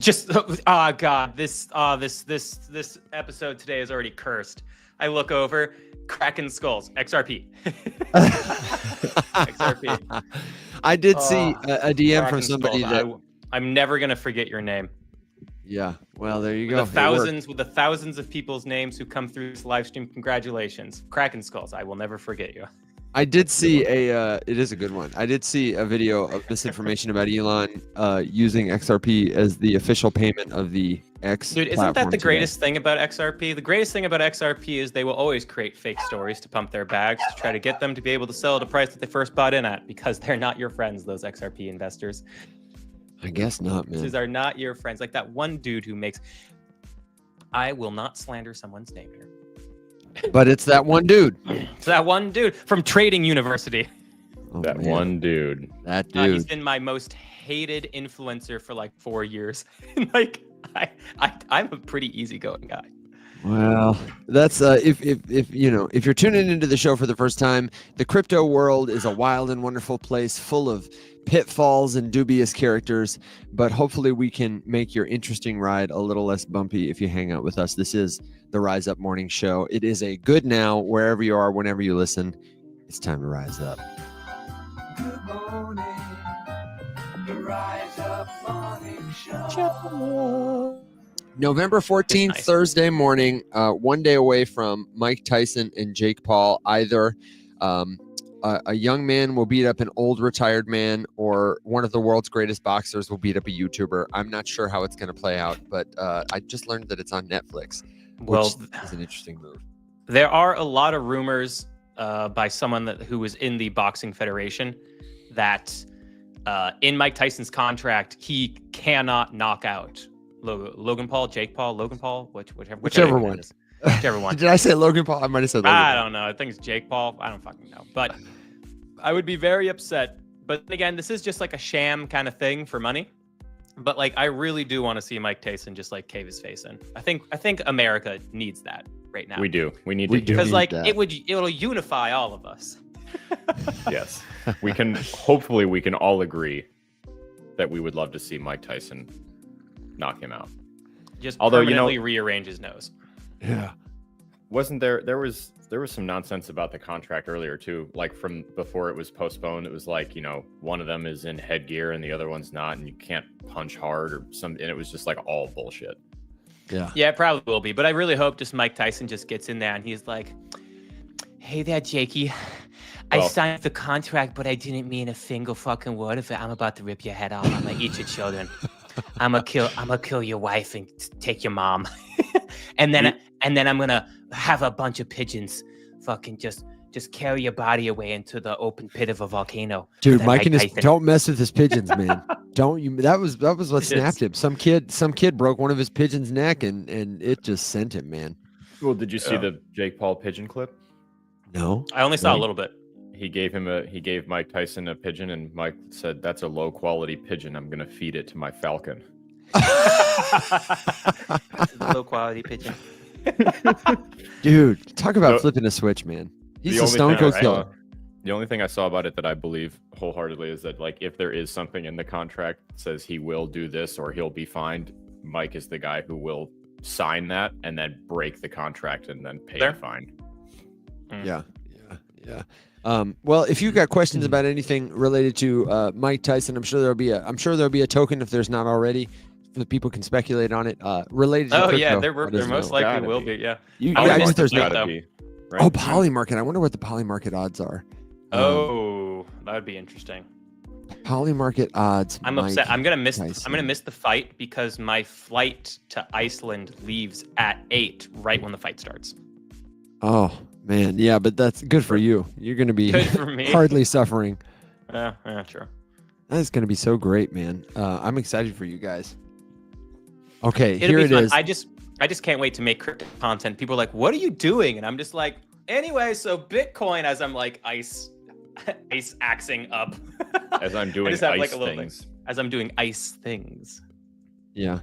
Just oh god, this episode today is already cursed. I look over, Kraken Skulls, XRP. XRP. I did see a DM from Kraken somebody Skulls. that I'm never gonna forget your name. Yeah, well, there you go. With the thousands of people's names who come through this live stream, congratulations, Kraken Skulls. I will never forget you. I did see it is a good one. I did see a video of misinformation about Elon using XRP as the official payment of the X. Dude, isn't that the greatest thing about XRP? The greatest thing about XRP is they will always create fake stories to pump their bags to try to get them to be able to sell at a price that they first bought in at, because they're not your friends, those XRP investors. I guess not, man. These are not your friends. Like that one dude who makes... I will not slander someone's name here. But it's that one dude. It's that one dude from Trading University. Oh, that man. One dude. That dude. He's been my most hated influencer for like 4 years. Like I'm a pretty easygoing guy. Well, that's if you're tuning into the show for the first time, the crypto world is a wild and wonderful place full of pitfalls and dubious characters, but hopefully we can make your interesting ride a little less bumpy if you hang out with us. This is the Rise Up Morning Show. It is a good now wherever you are, whenever you listen. It's time to rise up. Good morning, the Rise Up Morning Show. November 14th, nice. Thursday morning, one day away from Mike Tyson and Jake Paul. Either a young man will beat up an old retired man, or one of the world's greatest boxers will beat up a YouTuber. I'm not sure how it's going to play out, but I just learned that it's on Netflix, which is an interesting move. There are a lot of rumors by someone who was in the Boxing Federation that in Mike Tyson's contract, he cannot knock out Logan Paul, Jake Paul, Logan Paul, whichever one. Whichever one. Did I say Logan Paul? I might have said Logan I don't know. I think it's Jake Paul. I don't fucking know. But I would be very upset. But again, this is just like a sham kind of thing for money. But like, I really do want to see Mike Tyson just like cave his face in. I think America needs that right now. We do. We need to. Because like it'll unify all of us. Yes. Hopefully we can all agree that we would love to see Mike Tyson knock him out. Just permanently rearrange his nose. Yeah. Wasn't there was some nonsense about the contract earlier too, like from before it was postponed. It was like, one of them is in headgear and the other one's not, and you can't punch hard or something, and it was just like all bullshit. Yeah, it probably will be, but I really hope just Mike Tyson just gets in there and he's like, hey there, Jakey. I signed the contract, but I didn't mean a single fucking word of it. I'm about to rip your head off. I'm gonna eat your children. I'm gonna kill your wife and take your mom. and then I'm gonna have a bunch of pigeons fucking just carry your body away into the open pit of a volcano. Dude, Mike and his, don't mess with his pigeons, man. Don't you? That was what snapped him. Some kid broke one of his pigeons' neck and it just sent him, man. Well, did you see the Jake Paul pigeon clip? No, I only saw a little bit. He gave Mike Tyson a pigeon, and Mike said, "That's a low quality pigeon. I'm gonna feed it to my falcon." Low quality pigeon. Dude, talk about flipping a switch, man. He's a stone cold killer. The only thing I saw about it that I believe wholeheartedly is that, like, if there is something in the contract that says he will do this or he'll be fined, Mike is the guy who will sign that and then break the contract and then pay the fine. Yeah. Well, if you've got questions about anything related to Mike Tyson, I'm sure there'll be a token, if there's not already, so that people can speculate on it. Related to crypto. Yeah, there most likely will be. Yeah. I guess there's gotta be. Right? Oh, Polymarket. I wonder what the Polymarket odds are. That would be interesting. Polymarket odds. I'm upset. I'm gonna miss the fight because my flight to Iceland leaves at 8 right when the fight starts. Oh man, yeah, but that's good for you. You're gonna be good for me. Hardly suffering. Yeah, sure. That's gonna be so great, man. I'm excited for you guys. Okay, It'll here be it fun. is. I just can't wait to make crypto content. People are like, "What are you doing?" And I'm just like, "Anyway, so Bitcoin." As I'm like ice axing up. As I'm doing ice things. As I'm doing ice things. Yeah.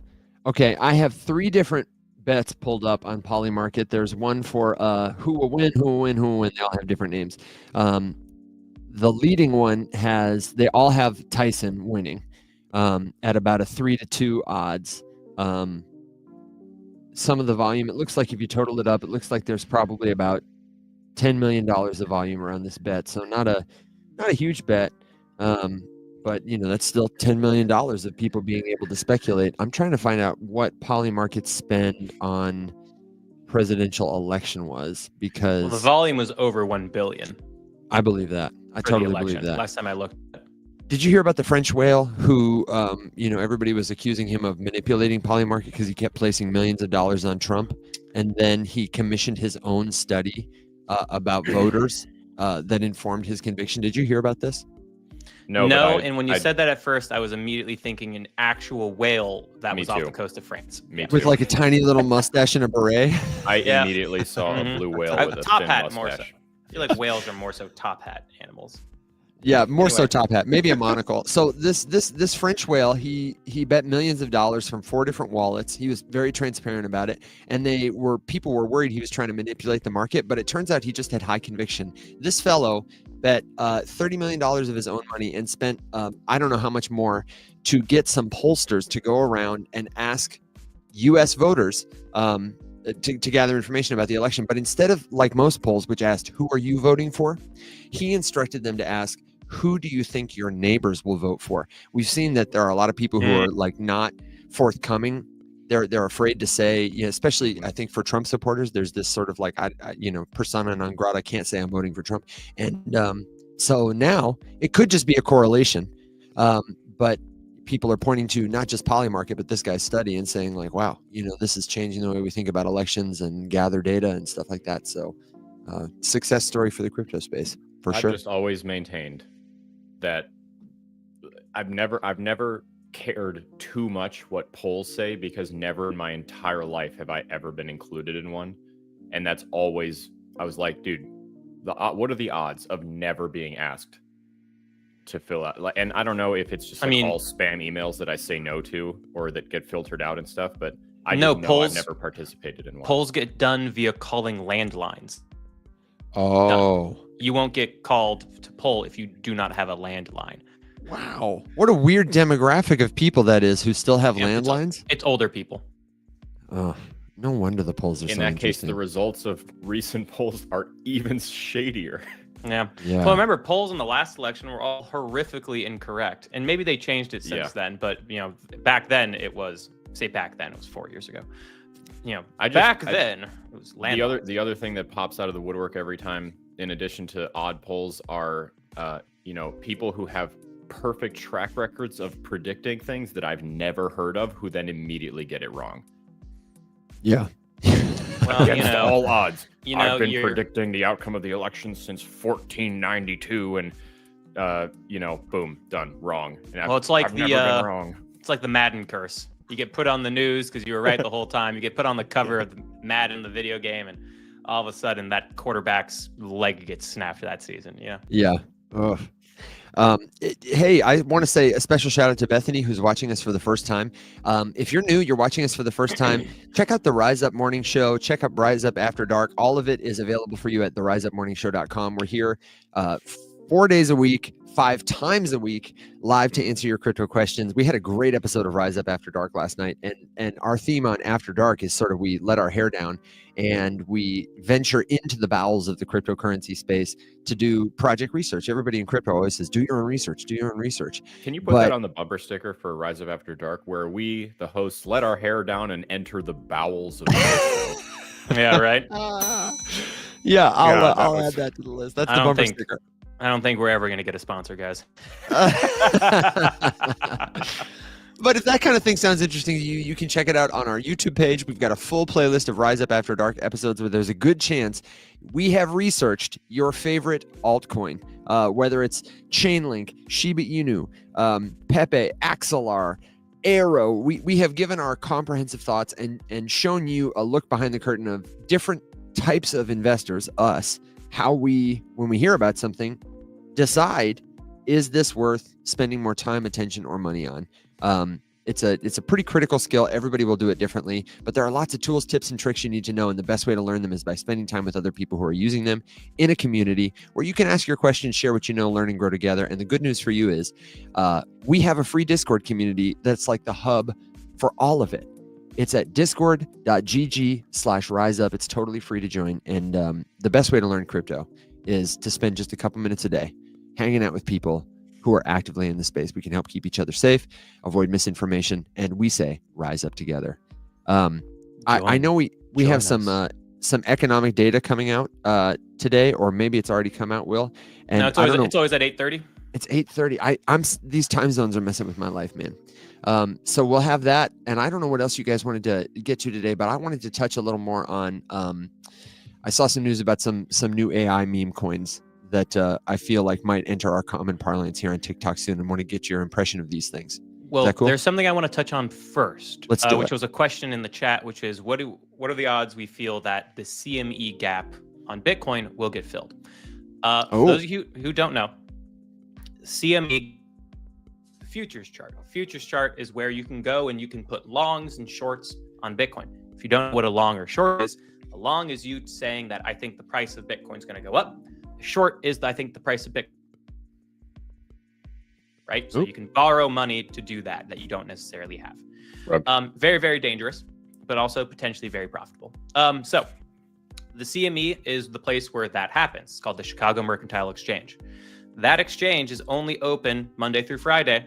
Okay, I have 3 different bets pulled up on Polymarket. There's one for who will win. They all have different names. The leading one they all have Tyson winning at about a 3-2 odds. Some of the volume, it looks like if you total it up, it looks like there's probably about $10 million of volume around this bet. So not a huge bet. But that's still $10 million of people being able to speculate. I'm trying to find out what Polymarket's spend on presidential election was, because the volume was over 1 billion. I believe that. I totally believe that. Last time I looked. Did you hear about the French whale who, everybody was accusing him of manipulating Polymarket because he kept placing millions of dollars on Trump, and then he commissioned his own study about voters that informed his conviction? Did you hear about this? No. And when you said that at first, I was immediately thinking an actual whale that was off the coast of France. With like a tiny little mustache and a beret. I immediately saw a blue whale with a top thin hat mustache. more so. I feel like whales are more so top hat animals. Yeah, more so top hat, maybe a monocle. So this French whale, he bet millions of dollars from 4 different wallets. He was very transparent about it, and people were worried he was trying to manipulate the market, but it turns out he just had high conviction. This fellow bet $30 million of his own money and spent I don't know how much more to get some pollsters to go around and ask U.S. voters to gather information about the election. But instead of like most polls, which asked, who are you voting for? He instructed them to ask, who do you think your neighbors will vote for? We've seen that there are a lot of people who are like not forthcoming. They're afraid to say, especially I think for Trump supporters, there's this sort of like, persona non grata, can't say I'm voting for Trump. And so now it could just be a correlation. But people are pointing to not just Polymarket, but this guy's study and saying like, wow, this is changing the way we think about elections and gather data and stuff like that. So success story for the crypto space, for sure. I've just always maintained that I've never cared too much what polls say, because never in my entire life have I ever been included in one. And that's always, I was like, dude, what are the odds of never being asked to fill out? And I don't know if it's just all spam emails that I say no to or that get filtered out and stuff, but I know I've never participated in one. Polls get done via calling landlines. Oh. Done. You won't get called to poll if you do not have a landline. Wow. What a weird demographic of people that is, who still have landlines. It's older people. Oh, no wonder the polls are so interesting. In that case, the interesting. results of recent polls are even shadier. Yeah. Well, remember, polls in the last election were all horrifically incorrect, and maybe they changed it since then. But back then it was 4 years ago. Then it was landline. The other thing that pops out of the woodwork every time, in addition to odd polls, are people who have perfect track records of predicting things that I've never heard of, who then immediately get it wrong. Yeah. Well, against all odds. I've been predicting the outcome of the election since 1492, and boom, done, wrong. And it's like I've never been wrong. It's like the Madden curse. You get put on the news because you were right the whole time. You get put on the cover of the Madden, the video game, and all of a sudden that quarterback's leg gets snapped that season. Yeah. Ugh. Hey, I want to say a special shout out to Bethany, who's watching us for the first time. If you're new, you're watching us for the first time, check out the Rise Up Morning Show, check out Rise Up After Dark. All of it is available for you at theriseupmorningshow.com. We're here 4 days a week, 5 times a week, live to answer your crypto questions. We had a great episode of Rise Up After Dark last night, and our theme on After Dark is sort of, we let our hair down and we venture into the bowels of the cryptocurrency space to do project research. Everybody in crypto always says, do your own research, do your own research. Can you put that on the bumper sticker for Rise Up After Dark, where we, the hosts, let our hair down and enter the bowels of the show? Yeah, right? Yeah, I'll add that to the list. That's the bumper sticker. I don't think we're ever going to get a sponsor, guys. But if that kind of thing sounds interesting to you, you can check it out on our YouTube page. We've got a full playlist of Rise Up After Dark episodes where there's a good chance we have researched your favorite altcoin, whether it's Chainlink, Shiba Inu, Pepe, Axelar, Arrow. We have given our comprehensive thoughts and shown you a look behind the curtain of different types of investors, us, how we, when we hear about something, decide, is this worth spending more time, attention, or money on? It's a pretty critical skill. Everybody will do it differently, but there are lots of tools, tips, and tricks you need to know. And the best way to learn them is by spending time with other people who are using them in a community where you can ask your questions, share what you know, learn and grow together. And the good news for you is we have a free Discord community that's like the hub for all of it. It's at discord.gg/riseup. It's totally free to join. And the best way to learn crypto is to spend just a couple minutes a day hanging out with people who are actively in the space. We can help keep each other safe, avoid misinformation, and we say rise up together. I know we have some economic data coming out today, or maybe it's already come out, Will. And no, it's always at 8:30. It's 8:30. These time zones are messing with my life, man. So we'll have that, and I don't know what else you guys wanted to get to today, but I wanted to touch a little more on. I saw some news about some new AI meme coins that I feel like might enter our common parlance here on TikTok soon, and want to get your impression of these things. Well, cool? There's something I want to touch on first, Let's do which it. was a question in the chat, which is what are the odds we feel that the CME gap on Bitcoin will get filled? For those of you who don't know, CME futures chart. Futures chart is where you can go and you can put longs and shorts on Bitcoin. If you don't know what a long or short is, a long is you saying that I think the price of Bitcoin is going to go up. A short is I think the price of Bitcoin. Right? So you can borrow money to do that you don't necessarily have. Right. Very, very dangerous, but also potentially very profitable. So the CME is the place where that happens. It's called the Chicago Mercantile Exchange. That exchange is only open Monday through Friday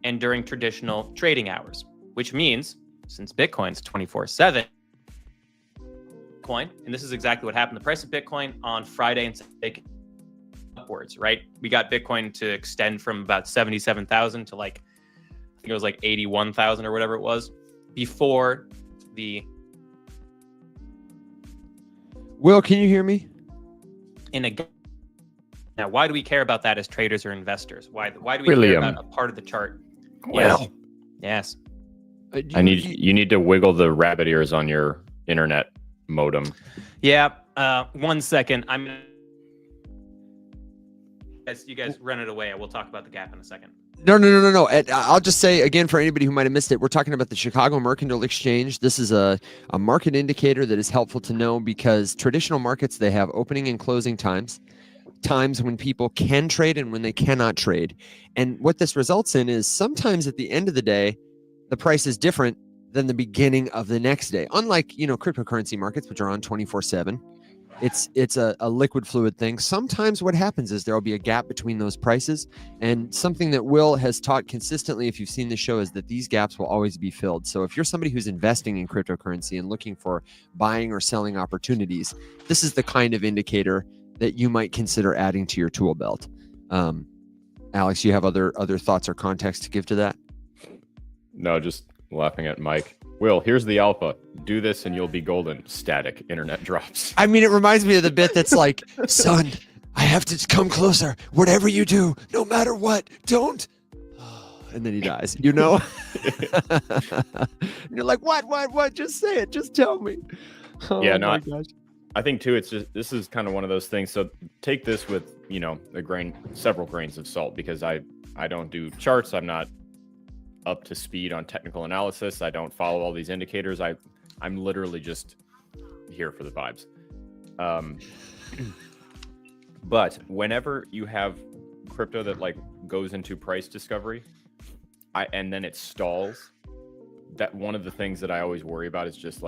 and during traditional trading hours, which means since Bitcoin's 24/7, Bitcoin, and this is exactly what happened. The price of Bitcoin on Friday and Saturday upwards, right? We got Bitcoin to extend from about 77,000 to I think it was 81,000 or whatever it was before the. Will, can you hear me? Now, why do we care about that as traders or investors? Why do we William. care about a part of the chart? Well, Yes. you need to wiggle the rabbit ears on your internet modem. Yeah. 1 second. You guys run it away. We'll talk about the gap in a second. No. I'll just say again for anybody who might have missed it, we're talking about the Chicago Mercantile Exchange. This is a market indicator that is helpful to know because traditional markets, they have opening and closing times when people can trade and when they cannot trade. And what this results in is sometimes at the end of the day, the price is different than the beginning of the next day. Unlike, cryptocurrency markets, which are on 24/7. It's a liquid fluid thing. Sometimes what happens is there'll be a gap between those prices, and something that Will has taught consistently, if you've seen the show, is that these gaps will always be filled. So if you're somebody who's investing in cryptocurrency and looking for buying or selling opportunities, this is the kind of indicator that you might consider adding to your tool belt. Alex, you have other thoughts or context to give to that? No, just laughing at Mike. Will, here's the alpha. Do this and you'll be golden. Static internet drops. I mean, it reminds me of the bit that's like, son, I have to come closer. Whatever you do, no matter what, don't. And then he dies, And you're like, what? Just say it. Just tell me. Oh, yeah, my gosh. I think too, this is kind of one of those things. So take this with, several grains of salt, because I don't do charts. I'm not up to speed on technical analysis. I don't follow all these indicators. I'm literally just here for the vibes. But whenever you have crypto that goes into price discovery, and then it stalls, that one of the things that I always worry about is just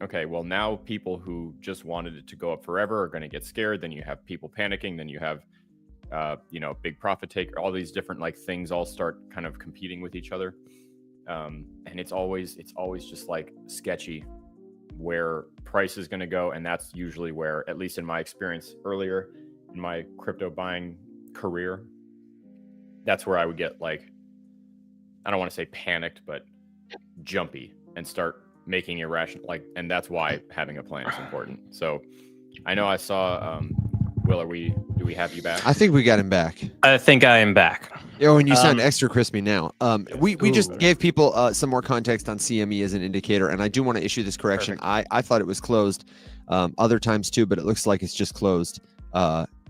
okay, well, now people who just wanted it to go up forever are going to get scared. Then you have people panicking. Then you have big profit taker, all these different things all start kind of competing with each other. And it's always just sketchy where price is going to go. And that's usually where, at least in my experience earlier in my crypto buying career, that's where I would get I don't want to say panicked, but jumpy and start making irrational, and that's why having a plan is important. So I know I saw, Will, do we have you back? I think we got him back. I think I am back. And you sound extra crispy now. We just gave people some more context on CME as an indicator, and I do want to issue this correction. I thought it was closed other times too, but it looks like it's just closed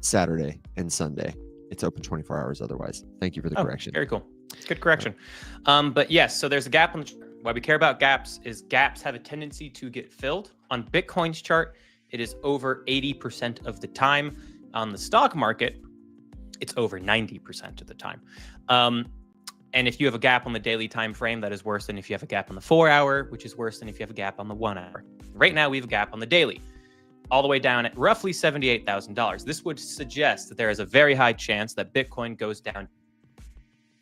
Saturday and Sunday. It's open 24 hours otherwise. Thank you for the correction. Very cool. It's good correction. But yes, so there's a gap on the chart. Why we care about gaps is gaps have a tendency to get filled. On Bitcoin's chart, it is over 80% of the time. On the stock market, it's over 90% of the time. And if you have a gap on the daily time frame, that is worse than if you have a gap on the 4 hour, which is worse than if you have a gap on the 1 hour. Right now, we have a gap on the daily, all the way down at roughly $78,000. This would suggest that there is a very high chance that Bitcoin goes down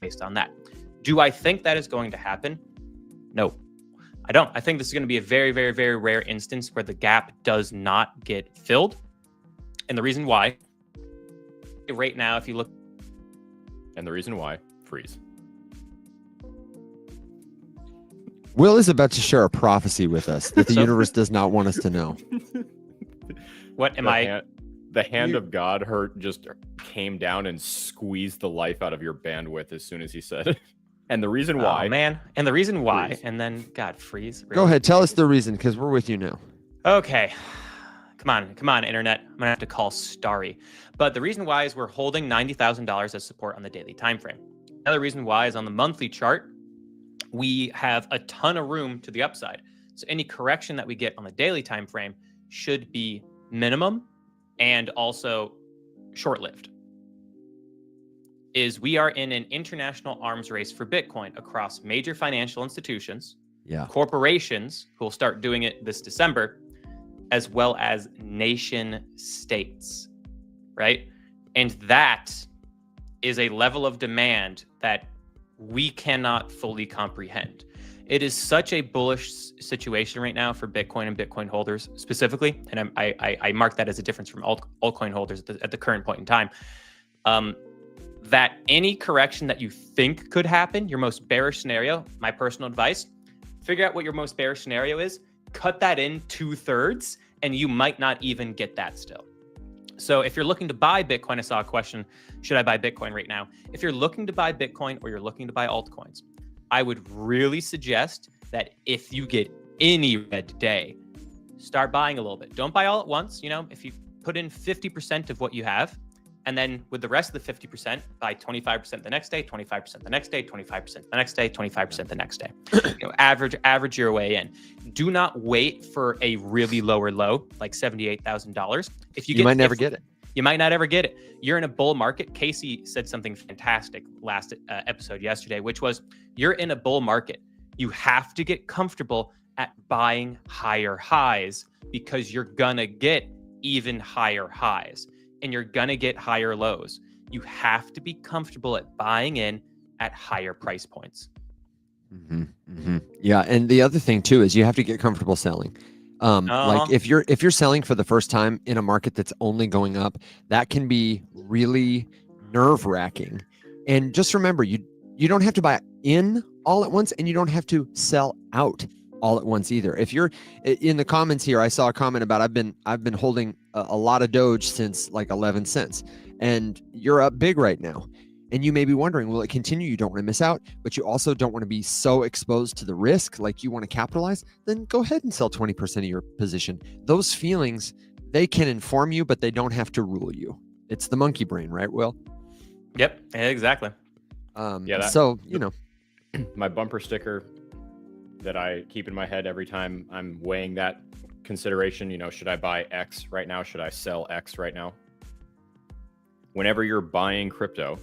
based on that. Do I think that is going to happen? No, I don't. I think this is going to be a very, very, very rare instance where the gap does not get filled. And the reason why, right now, if you look, And the reason why, freeze. Will is about to share a prophecy with us that the So- universe does not want us to know. what am I? The hand of God just came down and squeezed the life out of your bandwidth as soon as he said it. And the reason why, Oh, man. And the reason why, Freeze. and then, God, freeze. Go ahead, tell us the reason, because we're with you now. Okay. Come on, internet. I'm gonna have to call Starry. But the reason why is we're holding $90,000 as support on the daily time frame. Another reason why is on the monthly chart, we have a ton of room to the upside. So any correction that we get on the daily time frame should be minimum and also short-lived. Is we are in an international arms race for Bitcoin across major financial institutions, Yeah. corporations who will start doing it this December, as well as nation states, right? And that is a level of demand that we cannot fully comprehend. It is such a bullish situation right now for Bitcoin and Bitcoin holders specifically, and I mark that as a difference from altcoin holders at the current point in time. That any correction that you think could happen, your most bearish scenario, my personal advice, figure out what your most bearish scenario is, cut that in 2/3, and you might not even get that still. So if you're looking to buy Bitcoin, I saw a question, should I buy Bitcoin right now? If you're looking to buy Bitcoin or you're looking to buy altcoins, I would really suggest that if you get any red day, start buying a little bit. Don't buy all at once. You know, if you put in 50% of what you have, and then with the rest of the 50%, buy 25% the next day, 25% the next day, 25% the next day, 25% the next day. You know, average your way in. Do not wait for a really lower low, like $78,000. If You might never get it. You might not ever get it. You're in a bull market. Casey said something fantastic last episode yesterday, which was you're in a bull market. You have to get comfortable at buying higher highs because you're gonna get even higher highs and you're gonna get higher lows. You have to be comfortable at buying in at higher price points. Yeah, and the other thing too is you have to get comfortable selling. Like if you're selling for the first time in a market that's only going up, that can be really nerve-wracking. And just remember, you don't have to buy in all at once, and you don't have to sell out all at once either. If you're in the comments here, I saw a comment about I've been holding a lot of Doge since like 11 cents, and you're up big right now. And you may be wondering, will it continue? You don't want to miss out, but you also don't want to be so exposed to the risk, like you want to capitalize, then go ahead and sell 20% of your position. Those feelings, they can inform you, but they don't have to rule you. It's the monkey brain, right, Will? Yep, exactly. So, you know. My bumper sticker that I keep in my head every time I'm weighing that consideration, you know, should I buy X right now? Should I sell X right now? Whenever you're buying crypto,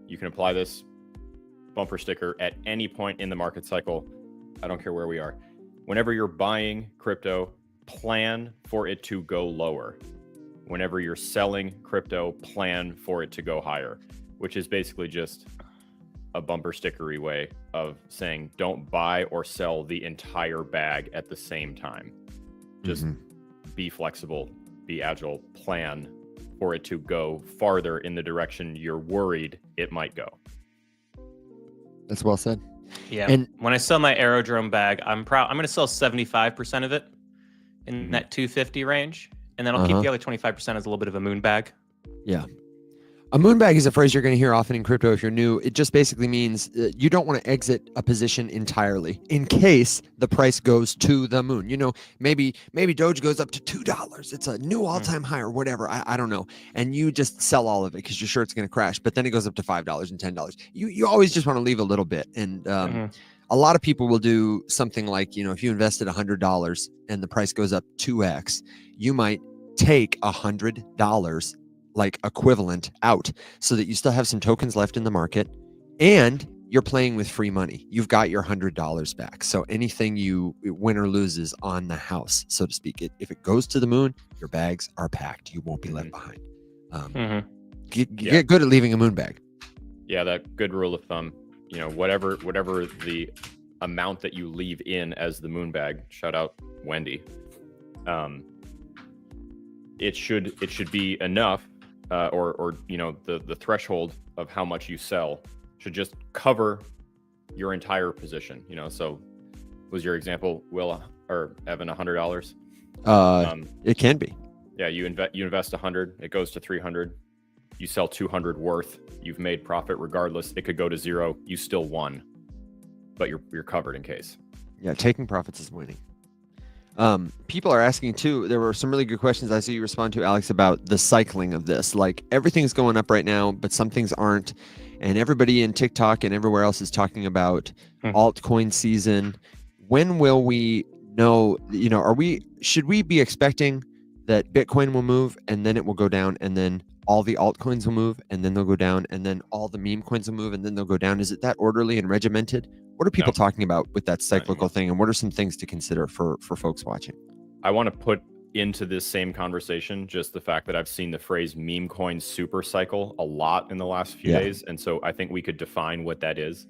you can apply this bumper sticker at any point in the market cycle. I don't care where we are. Whenever you're buying crypto, plan for it to go lower. Whenever you're selling crypto, plan for it to go higher, which is basically just a bumper stickery way of saying don't buy or sell the entire bag at the same time. Just be flexible, be agile, plan for it to go farther in the direction you're worried it might go. That's well said. Yeah. And when I sell my Aerodrome bag, I'm going to sell 75% of it in that 250 range, and then I'll keep the other 25% as a little bit of a moon bag. Yeah. A moon bag is a phrase you're going to hear often in crypto if you're new. It just basically means you don't want to exit a position entirely in case the price goes to the moon. You know, maybe Doge goes up to $2. It's a new all-time high or whatever. I don't know. And you just sell all of it because you're sure it's going to crash. But then it goes up to $5 and $10. You always just want to leave a little bit. And a lot of people will do something like, you know, if you invested $100 and the price goes up 2x, you might take $100 like equivalent out so that you still have some tokens left in the market and you're playing with free money. You've got your $100 back. So anything you win or lose is on the house, so to speak. If it goes to the moon, your bags are packed. You won't be left behind. Get good at leaving a moon bag. Yeah, that good rule of thumb. You know, whatever the amount that you leave in as the moon bag. Shout out Wendy. It should be enough, or you know, the threshold of how much you sell should just cover your entire position. You know, so was your example, Will or Evan, $100? It can be. Yeah, you invest 100, it goes to 300. You sell 200 worth, you've made profit regardless. It could go to 0, you still won, but you're covered in case. Yeah, taking profits is winning. People are asking too. There were some really good questions I see you respond to, Alex, about the cycling of this. Like, everything's going up right now, but some things aren't. And everybody in TikTok and everywhere else is talking about altcoin season. When will we know? You know, should we be expecting that Bitcoin will move and then it will go down, and then all the altcoins will move and then they'll go down, and then all the meme coins will move and then they'll go down? Is it that orderly and regimented? What are people talking about with that cyclical thing, and what are some things to consider for folks watching? I want to put into this same conversation just the fact that I've seen the phrase meme coin super cycle a lot in the last few days, and so I think we could define what that is,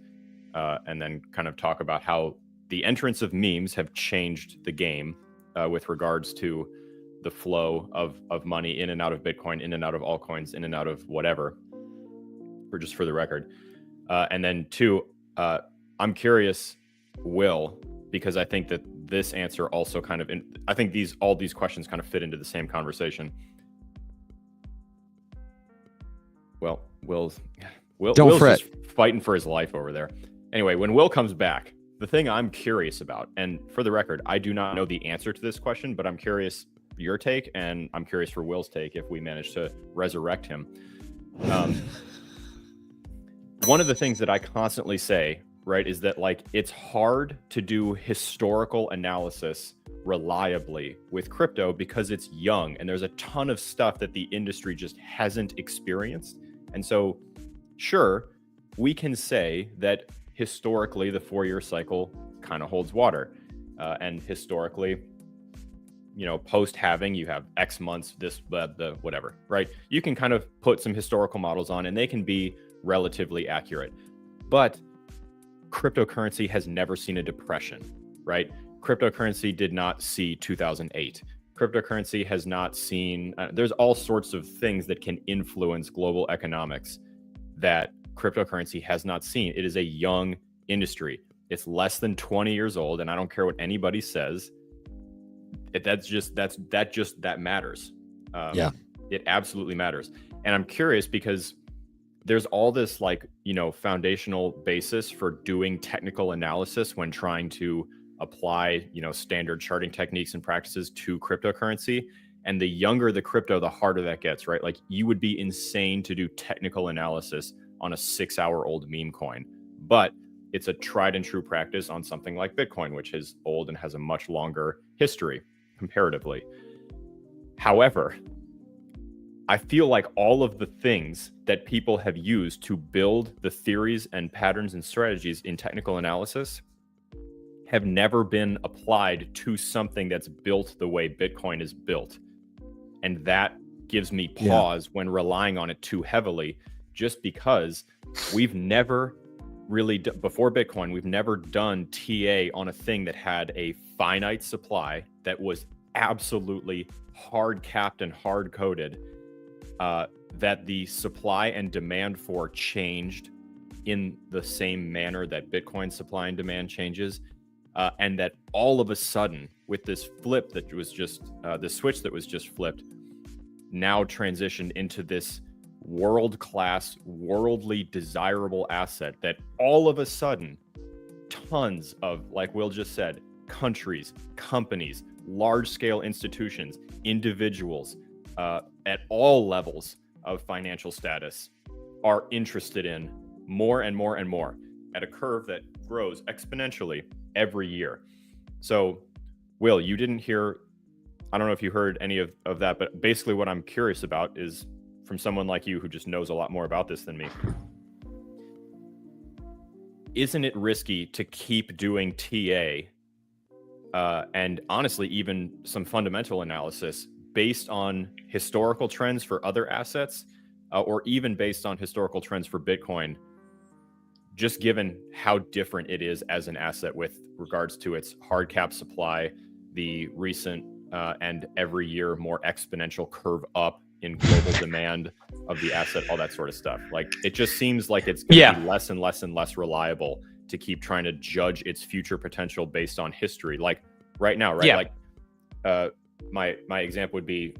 and then kind of talk about how the entrance of memes have changed the game with regards to the flow of money in and out of Bitcoin, in and out of altcoins, in and out of whatever, for the record. And then two, I'm curious, Will, because I think that this answer also kind of, I think all these questions kind of fit into the same conversation. Well, Will's just fighting for his life over there. Anyway, when Will comes back, the thing I'm curious about, and for the record, I do not know the answer to this question, but I'm curious your take, and I'm curious for Will's take if we manage to resurrect him. One of the things that I constantly say, right, is that, like, it's hard to do historical analysis reliably with crypto because it's young and there's a ton of stuff that the industry just hasn't experienced. And so, sure, we can say that historically the 4-year cycle kind of holds water. And historically, you know, post-halving, you have X months, the whatever, right? You can kind of put some historical models on and they can be relatively accurate. But cryptocurrency has never seen a depression, right? Cryptocurrency did not see 2008. Cryptocurrency has not seen, there's all sorts of things that can influence global economics that cryptocurrency has not seen. It is a young industry. It's less than 20 years old, and I don't care what anybody says. That matters. It absolutely matters. And I'm curious because there's all this, like, you know, foundational basis for doing technical analysis when trying to apply, you know, standard charting techniques and practices to cryptocurrency. And the younger the crypto, the harder that gets, right? Like, you would be insane to do technical analysis on a 6-hour-old meme coin, but it's a tried and true practice on something like Bitcoin, which is old and has a much longer history comparatively. However, I feel like all of the things that people have used to build the theories and patterns and strategies in technical analysis have never been applied to something that's built the way Bitcoin is built. And that gives me pause when relying on it too heavily, just because we've never really, before Bitcoin, we've never done TA on a thing that had a finite supply that was absolutely hard capped and hard coded. That the supply and demand for changed in the same manner that Bitcoin supply and demand changes. And that all of a sudden, with this flip that was just, the switch that was just flipped, now transitioned into this world-class, worldly desirable asset that all of a sudden, tons of, like Will just said, countries, companies, large-scale institutions, individuals, at all levels of financial status are interested in more and more and more at a curve that grows exponentially every year. So, Will, you didn't hear, I don't know if you heard any of that, but basically what I'm curious about is from someone like you who just knows a lot more about this than me. isn't it risky to keep doing TA and honestly even some fundamental analysis based on historical trends for other assets or even based on historical trends for Bitcoin, just given how different it is as an asset with regards to its hard cap supply, the recent and every year more exponential curve up in global demand of the asset, all that sort of stuff. Like, it just seems like it's going to be less and less and less reliable to keep trying to judge its future potential based on history. Like right now, right? Like my example would be,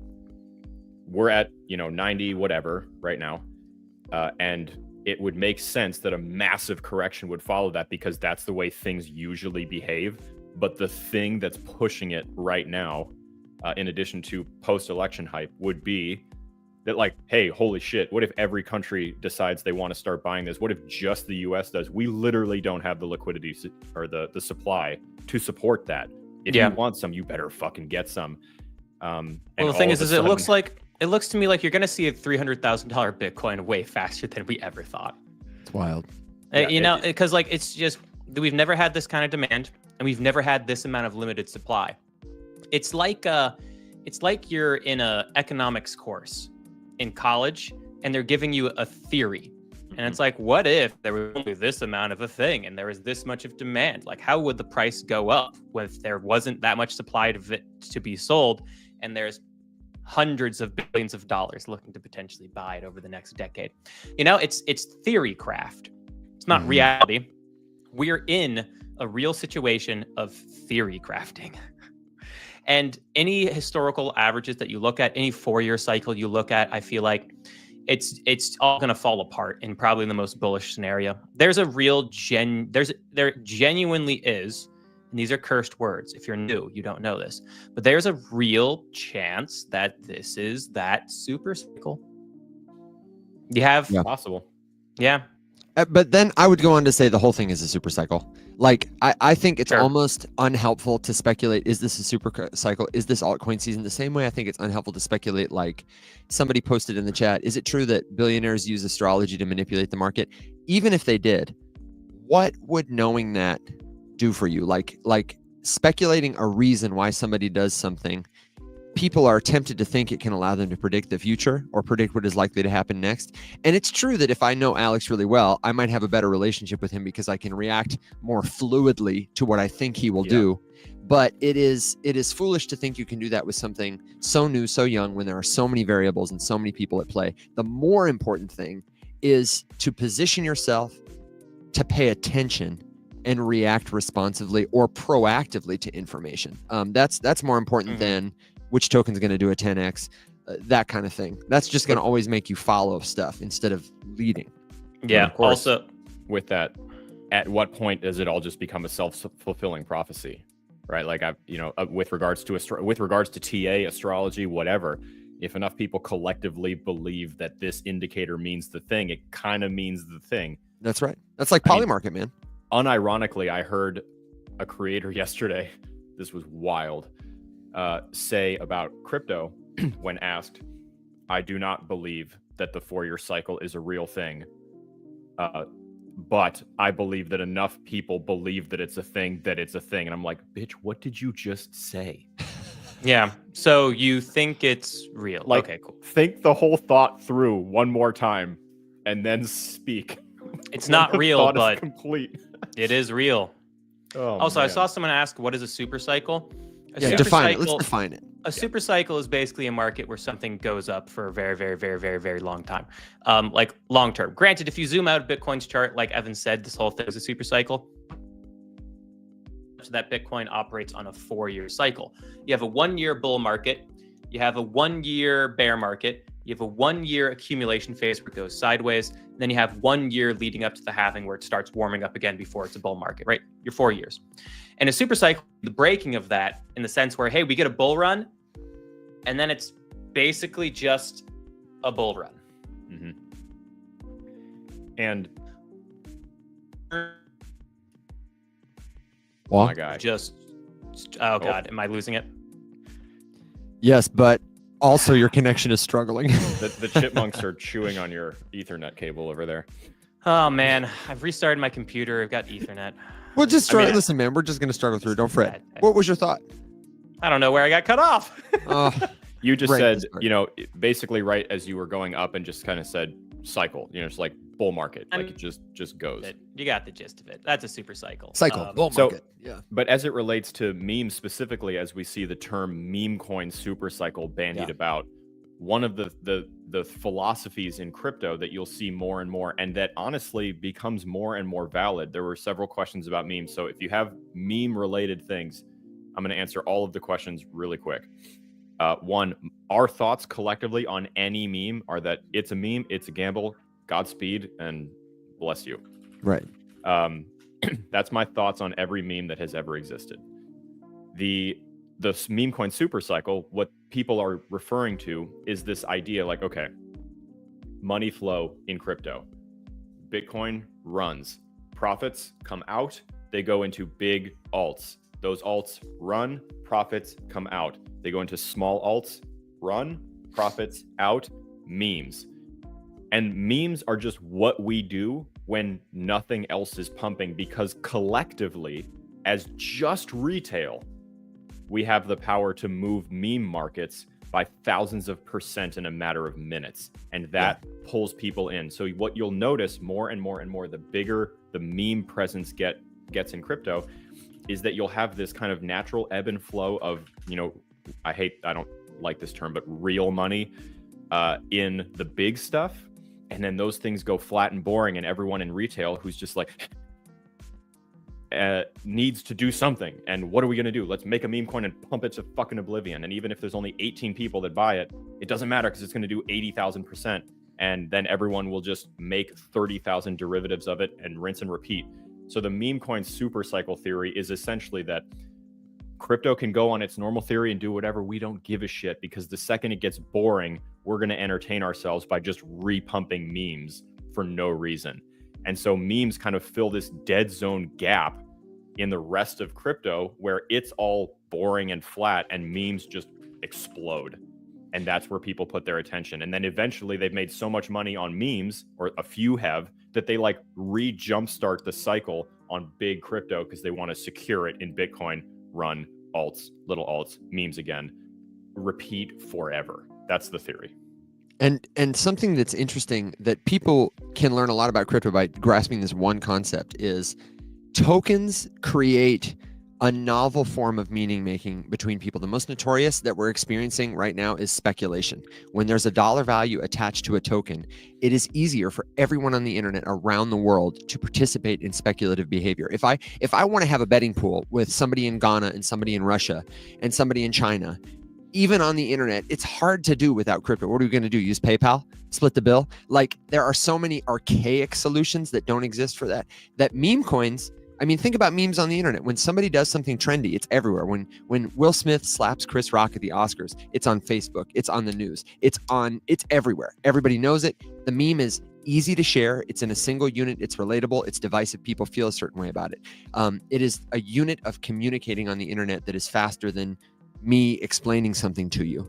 we're at 90 whatever right now, and it would make sense that a massive correction would follow that because that's the way things usually behave. But the thing that's pushing it right now, in addition to post-election hype, would be that, like, hey, holy shit, what if every country decides they want to start buying this? What if just the US does? We literally don't have the liquidity or the supply to support that. If you want some, you better fucking get some. Well, the thing is it looks to me like you're going to see a $300,000 Bitcoin way faster than we ever thought. It's wild. Because like it's just, we've never had this kind of demand and we've never had this amount of limited supply. It's like you're in a economics course in college and they're giving you a theory. And it's like, what if there was only this amount of a thing and there was this much of demand? Like, how would the price go up if there wasn't that much supply of it to be sold and there's hundreds of billions of dollars looking to potentially buy it over the next decade? It's theory craft. It's not reality. We're in a real situation of theory crafting. And any historical averages that you look at, any 4-year cycle you look at, I feel like it's all going to fall apart in probably the most bullish scenario. There's a real there genuinely is, and these are cursed words. If you're new, you don't know this, but there's a real chance that this is that super cycle. You have possible. Yeah. But then I would go on to say the whole thing is a super cycle. Like, I think it's almost unhelpful to speculate, is this a super cycle? Is this altcoin season? The same way I think it's unhelpful to speculate, like somebody posted in the chat, is it true that billionaires use astrology to manipulate the market? Even if they did, what would knowing that do for you? Like speculating a reason why somebody does something, people are tempted to think it can allow them to predict the future or predict what is likely to happen next. And it's true that if I know Alex really well, I might have a better relationship with him because I can react more fluidly to what I think he will do. But it is foolish to think you can do that with something so new, so young, when there are so many variables and so many people at play. The more important thing is to position yourself to pay attention and react responsively or proactively to information. That's more important than which token's going to do a 10x, that kind of thing. That's just going to always make you follow stuff instead of leading. Yeah. Of course, also, with that, at what point does it all just become a self-fulfilling prophecy, right? Like, with regards to TA, astrology, whatever, if enough people collectively believe that this indicator means the thing, it kind of means the thing. That's right. That's like Polymarket, man. Unironically, I heard a creator yesterday, this was wild, say about crypto when asked, I do not believe that the 4-year cycle is a real thing, but I believe that enough people believe that it's a thing, And I'm like, bitch, what did you just say? Yeah. So you think it's real? Like, okay, cool. Think the whole thought through one more time and then speak. It's not real, but complete. It is real. Oh, also, man. I saw someone ask, what is a super cycle? Define it. Let's define it. A super cycle is basically a market where something goes up for a very, very, very, very, very long time. Like long term. Granted, if you zoom out of Bitcoin's chart, like Evan said, this whole thing is a super cycle. So that Bitcoin operates on a 4-year cycle. You have a 1-year bull market. You have a 1-year bear market. You have a 1-year accumulation phase where it goes sideways. And then you have 1 year leading up to the halving where it starts warming up again before it's a bull market, right? Your 4 years. And a super cycle, the breaking of that in the sense where, hey, we get a bull run and then it's basically just a bull run. Mm-hmm. And well, my guy. Oh God, am I losing it? Yes, but also your connection is struggling. The chipmunks are chewing on your Ethernet cable over there. Oh man, I've restarted my computer. I've got Ethernet. We'll just start. mean, Listen, man, we're just gonna struggle through. Don't fret. I- What was your thought? I don't know where I got cut off. You just Right, said, this part. you know, basically right as you were going up and just kind of said cycle, you know, it's like bull market, like it just goes. You got the gist of it. That's a super cycle. Bull so- market. Yeah. But as it relates to memes specifically, as we see the term meme coin super cycle bandied about, one of the philosophies in crypto that you'll see more and more, and that honestly becomes more and more valid. There were several questions about memes. So if you have meme related things, I'm going to answer all of the questions really quick. One, our thoughts collectively on any meme are that it's a meme, it's a gamble, Godspeed, and bless you. Right. That's my thoughts on every meme that has ever existed. The meme coin super cycle, what people are referring to is this idea like, okay, money flow in crypto. Bitcoin runs. Profits come out, they go into big alts. Those alts run, profits come out. They go into small alts, run, profits out, memes. And memes are just what we do when nothing else is pumping, because collectively, as just retail, we have the power to move meme markets by thousands of % in a matter of minutes. And that pulls people in. So what you'll notice more and more and more, the bigger the meme presence gets in crypto, is that you'll have this kind of natural ebb and flow of, you know, I don't like this term, but real money in the big stuff. And then those things go flat and boring, and everyone in retail who's just like needs to do something. And what are we going to do? Let's make a meme coin and pump it to fucking oblivion. And even if there's only 18 people that buy it, it doesn't matter because it's going to do 80,000%. And then everyone will just make 30,000 derivatives of it and rinse and repeat. So the meme coin super cycle theory is essentially that crypto can go on its normal theory and do whatever. We don't give a shit, because the second it gets boring, we're going to entertain ourselves by just repumping memes for no reason. And so memes kind of fill this dead zone gap in the rest of crypto where it's all boring and flat and memes just explode. And that's where people put their attention. And then eventually they've made so much money on memes, or a few have, that they like jumpstart the cycle on big crypto because they want to secure it in Bitcoin, run alts, little alts, memes again, repeat forever. That's the theory. And something that's interesting that people can learn a lot about crypto by grasping this one concept is tokens create a novel form of meaning making between people. The most notorious that we're experiencing right now is speculation. When there's a dollar value attached to a token, it is easier for everyone on the internet around the world to participate in speculative behavior. If I want to have a betting pool with somebody in Ghana and somebody in Russia and somebody in China, even on the internet, it's hard to do without crypto. What are we going to do? Use PayPal? Split the bill? Like, there are so many archaic solutions that don't exist for that. That meme coins, I mean, think about memes on the internet. When somebody does something trendy, it's everywhere. When Will Smith slaps Chris Rock at the Oscars, it's on Facebook, it's on the news, it's everywhere. Everybody knows it. The meme is easy to share. It's in a single unit. It's relatable. It's divisive. People feel a certain way about it. It is a unit of communicating on the internet that is faster than me explaining something to you.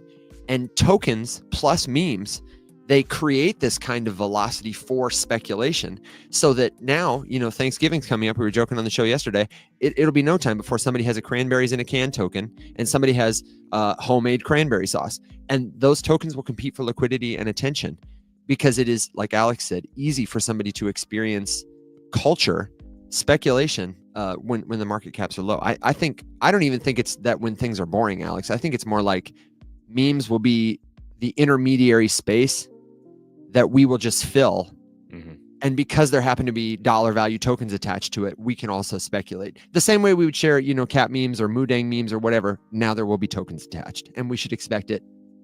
And tokens plus memes, they create this kind of velocity for speculation, so that now, you know, Thanksgiving's coming up. We were joking on the show yesterday. It'll be no time before somebody has a cranberries in a can token and somebody has homemade cranberry sauce. And those tokens will compete for liquidity and attention, because it is, like Alex said, easy for somebody to experience culture, speculation, when the market caps are low. I don't even think it's that when things are boring, Alex. I think it's more like memes will be the intermediary space that we will just fill. Mm-hmm. And because there happen to be dollar value tokens attached to it, we can also speculate. The same way we would share, you know, cat memes or Mudang memes or whatever. Now there will be tokens attached, and we should expect it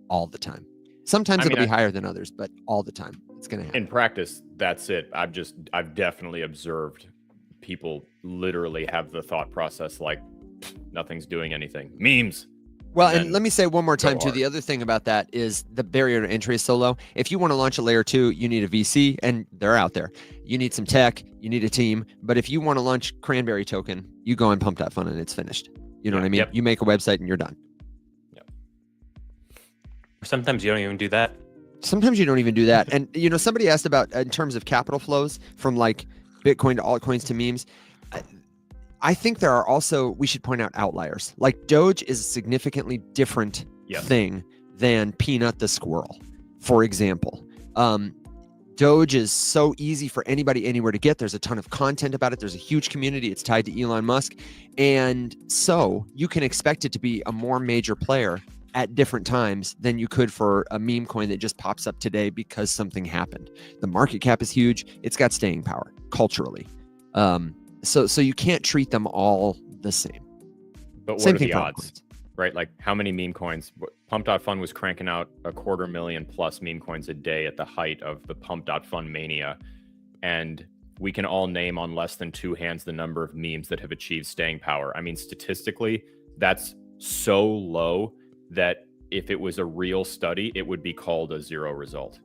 all the time. Sometimes it'll be higher than others, but all the time it's going to happen. In practice, that's it. I've definitely observed people literally have the thought process like nothing's doing anything. Memes. Well, and let me say one more time too, hard. the other thing about that is the barrier to entry is so low. If you want to launch a layer 2, you need a VC, and they're out there. You need some tech, you need a team. But if you want to launch Cranberry token, you go and pump that fund and it's finished. You know what I mean? Yep. You make a website and you're done. Sometimes you don't even do that. Sometimes you don't even do that. And somebody asked about in terms of capital flows from like Bitcoin to altcoins to memes. I think there are also, we should point out outliers. Like Doge is a significantly different thing than Peanut the squirrel, for example. Doge is so easy for anybody anywhere to get. There's a ton of content about it. There's a huge community. It's tied to Elon Musk. And so you can expect it to be a more major player at different times than you could for a meme coin that just pops up today because something happened. The market cap is huge. It's got staying power culturally. So you can't treat them all the same. But what Same are thing the for odds? altcoins. Right? Like how many meme coins? Pump.fun was cranking out 250,000 plus meme coins a day at the height of the Pump.fun mania. And we can all name on less than 2 hands the number of memes that have achieved staying power. I mean, statistically, that's so low that if it was a real study, it would be called a zero result.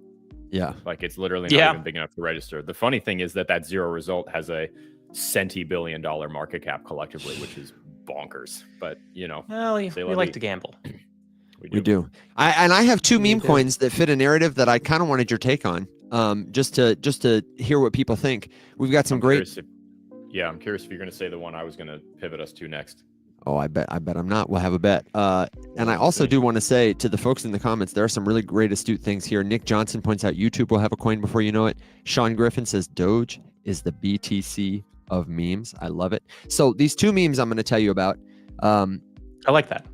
Yeah. Like it's literally not even big enough to register. The funny thing is that zero result has a $centy-billion market cap collectively, which is bonkers. But well, we like to gamble. We do. I have 2 meme coins that fit a narrative that I kind of wanted your take on. Just to hear what people think. We've got some I'm great. curious if you're going to say the one I was going to pivot us to next. Oh, I bet I'm not. We'll have a bet. And I also do want to say to the folks in the comments, there are some really great astute things here. Nick Johnson points out YouTube will have a coin before you know it. Sean Griffin says Doge is the BTC of memes. I love it. So these 2 memes I'm going to tell you about. I like that.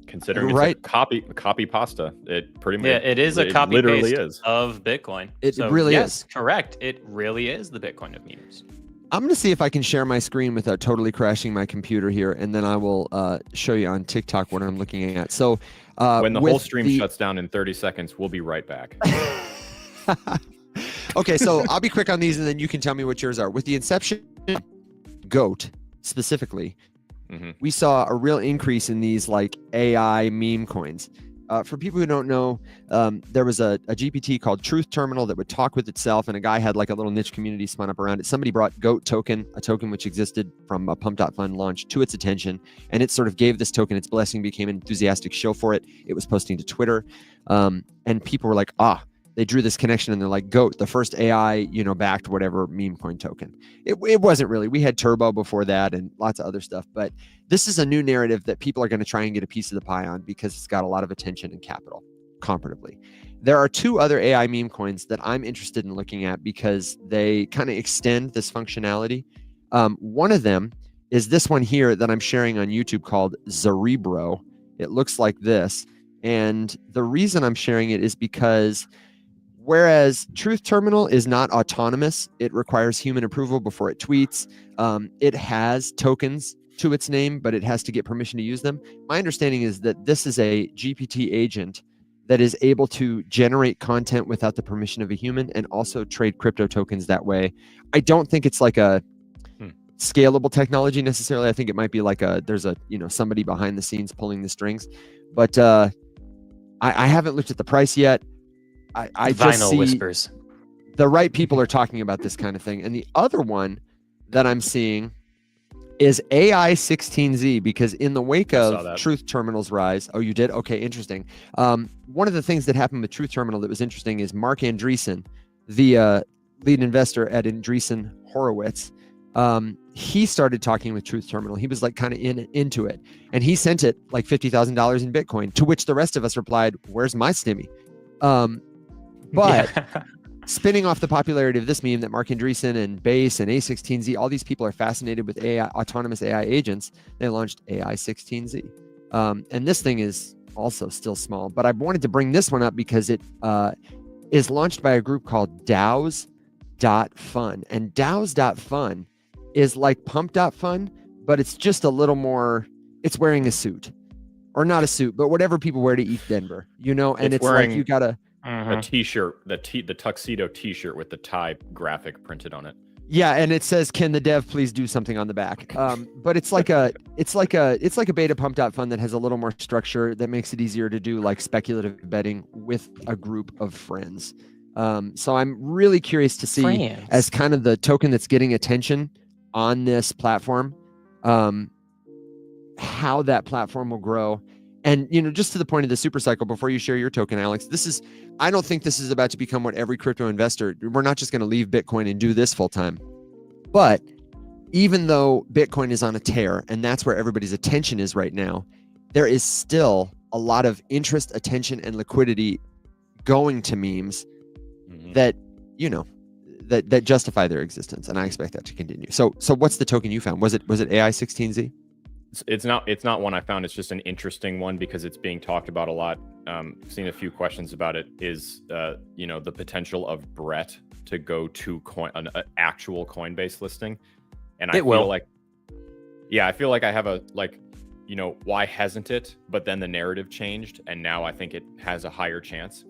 Considering it's a copy pasta, it pretty much it is a copy literally paste is of Bitcoin. It really is. Correct. It really is the Bitcoin of memes. I'm going to see if I can share my screen without totally crashing my computer here, and then I will show you on TikTok what I'm looking at. So when the whole stream shuts down in 30 seconds, we'll be right back. Okay, so I'll be quick on these, and then you can tell me what yours are. With the inception GOAT specifically, we saw a real increase in these like AI meme coins. For people who don't know, there was a GPT called Truth Terminal that would talk with itself, and a guy had like a little niche community spun up around it. Somebody brought GOAT token, a token which existed from a Pump.fun launch, to its attention, and it sort of gave this token its blessing, became an enthusiastic shill for it. It was posting to Twitter, and people were like, they drew this connection, and they're like, GOAT, the first AI, backed whatever meme coin token. It wasn't really. We had Turbo before that and lots of other stuff, but this is a new narrative that people are going to try and get a piece of the pie on because it's got a lot of attention and capital comparatively. There are 2 other AI meme coins that I'm interested in looking at because they kind of extend this functionality. One of them is this one here that I'm sharing on YouTube called Cerebro. It looks like this. And the reason I'm sharing it is because whereas Truth Terminal is not autonomous, it requires human approval before it tweets. It has tokens to its name, but it has to get permission to use them. My understanding is that this is a GPT agent that is able to generate content without the permission of a human and also trade crypto tokens that way. I don't think it's like a scalable technology necessarily. I think it might be like there's somebody behind the scenes pulling the strings, but I haven't looked at the price yet. I just see whispers. The right people are talking about this kind of thing. And the other one that I'm seeing is AI16Z, because in the wake of Truth Terminal's rise, oh, you did? Okay, interesting. One of the things that happened with Truth Terminal that was interesting is Mark Andreessen, the lead investor at Andreessen Horowitz, he started talking with Truth Terminal. He was like kind of into it, and he sent it like $50,000 in Bitcoin, to which the rest of us replied, "Where's my stimmy?" But spinning off the popularity of this meme that Mark Andreessen and Base and A16Z, all these people are fascinated with AI, autonomous AI agents. They launched AI16Z. And this thing is also still small, but I wanted to bring this one up because it is launched by a group called DAOs.fun. And DAOs.fun is like Pump.fun, but it's just a little more, it's wearing a suit. Or not a suit, but whatever people wear to eat Denver, and it's wearing like you gotta a t-shirt, the tuxedo t-shirt with the tie graphic printed on it. Yeah, and it says, "Can the dev please do something" on the back? But it's like a beta Pump.fun that has a little more structure that makes it easier to do like speculative betting with a group of friends. So I'm really curious to see as kind of the token that's getting attention on this platform, how that platform will grow. And just to the point of the super cycle, before you share your token, Alex, I don't think this is about to become what every crypto investor. We're not just going to leave Bitcoin and do this full time. But even though Bitcoin is on a tear, and that's where everybody's attention is right now, there is still a lot of interest, attention, and liquidity going to memes that that justify their existence, and I expect that to continue. So what's the token you found? Was it AI16Z? It's not one I found. It's just an interesting one because it's being talked about a lot. Seen a few questions about it. Is the potential of Brett to go to an actual Coinbase listing, and I feel like I have a why hasn't it? But then the narrative changed, and now I think it has a higher chance.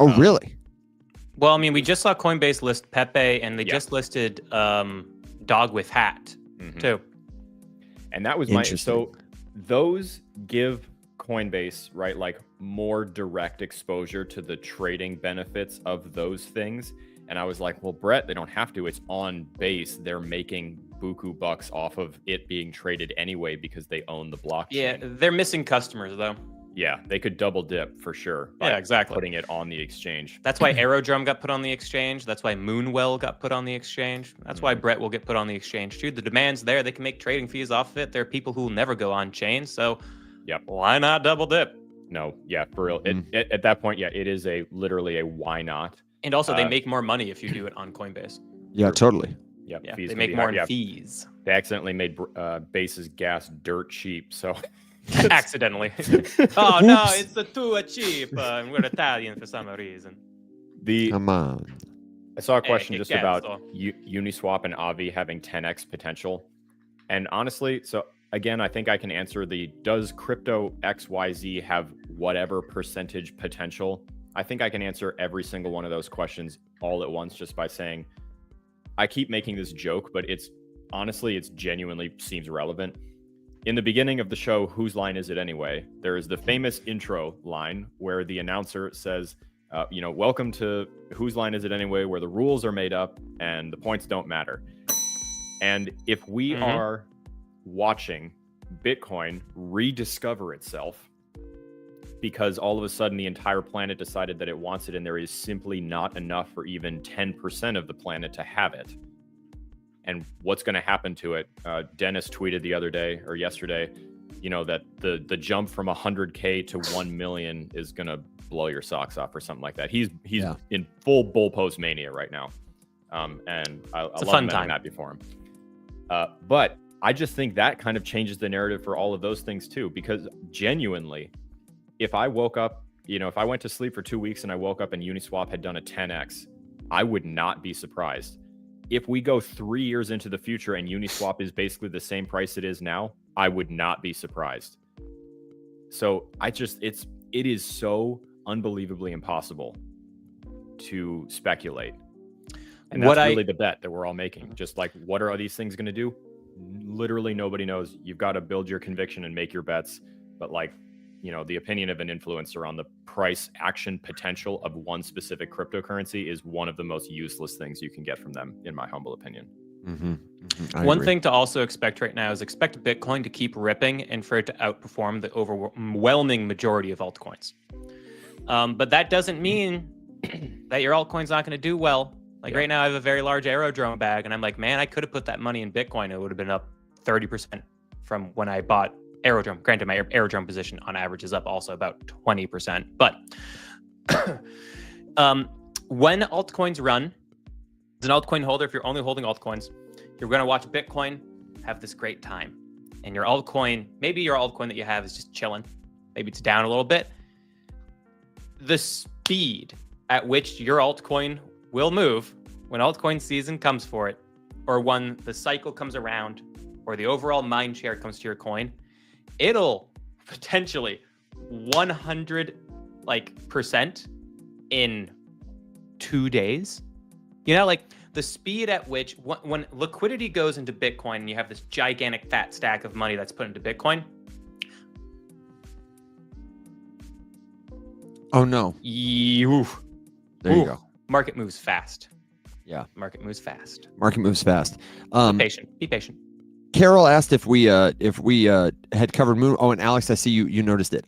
Oh, really? Well, I mean, we just saw Coinbase list Pepe, and they just listed Dog with Hat too. And that was so those give Coinbase, right, like more direct exposure to the trading benefits of those things. And I was like, well, Brett, they don't have to. It's on base. They're making buku bucks off of it being traded anyway because they own the blockchain. Yeah, they're missing customers though. Yeah, they could double dip for sure. Yeah, exactly. Putting it on the exchange. That's why Aerodrome got put on the exchange. That's why Moonwell got put on the exchange. That's why Brett will get put on the exchange too. The demand's there. They can make trading fees off of it. There are people who will never go on chain. So why not double dip? No, yeah, for real. At that point, it is literally a why not. And also they make more money if you do it on Coinbase. Yeah, totally. Yep, yeah, they make more in fees. They accidentally made Base's gas dirt cheap, so... Accidentally. Oh no, it's too cheap. We're Italian for some reason. Come on. I saw a question just about Uniswap and Avi having 10x potential. And honestly, so again, I think I can answer does crypto XYZ have whatever percentage potential? I think I can answer every single one of those questions all at once just by saying, I keep making this joke, but it's genuinely seems relevant. In the beginning of the show, Whose Line Is It Anyway? There is the famous intro line where the announcer says, welcome to Whose Line Is It Anyway, where the rules are made up and the points don't matter. And if we are watching Bitcoin rediscover itself because all of a sudden the entire planet decided that it wants it and there is simply not enough for even 10% of the planet to have it, and what's going to happen to it? Dennis tweeted the other day or yesterday, that the jump from 100K to 1 million is going to blow your socks off or something like that. He's in full bullpost mania right now. And I love having that before him. But I just think that kind of changes the narrative for all of those things too, because genuinely, if I woke up, if I went to sleep for 2 weeks and I woke up and Uniswap had done a 10x, I would not be surprised. If we go 3 years into the future and Uniswap is basically the same price it is now, I would not be surprised. So it is so unbelievably impossible to speculate. And that's really the bet that we're all making. Just like, what are these things going to do? Literally nobody knows. You've got to build your conviction and make your bets. But the opinion of an influencer on the price action potential of one specific cryptocurrency is one of the most useless things you can get from them, in my humble opinion. One thing to also expect right now is expect Bitcoin to keep ripping and for it to outperform the overwhelming majority of altcoins. But that doesn't mean that your altcoin's not going to do well. Right now, I have a very large Aerodrome bag, and I'm like, man, I could have put that money in Bitcoin. It would have been up 30% from when I bought Aerodrome. Granted, my Aerodrome position on average is up also about 20%. But when altcoins run, as an altcoin holder, if you're only holding altcoins, you're going to watch Bitcoin have this great time. And your altcoin, maybe your altcoin that you have is just chilling. Maybe it's down a little bit. The speed at which your altcoin will move when altcoin season comes for it, or when the cycle comes around, or the overall mind share comes to your coin, it'll potentially 100% in 2 days. The speed at which when liquidity goes into Bitcoin and you have this gigantic fat stack of money that's put into Bitcoin. Oh no. There you go. Market moves fast. Yeah. Market moves fast. Be patient. Be patient. Carol asked if we had had covered Moon. Oh, and Alex, I see you noticed it.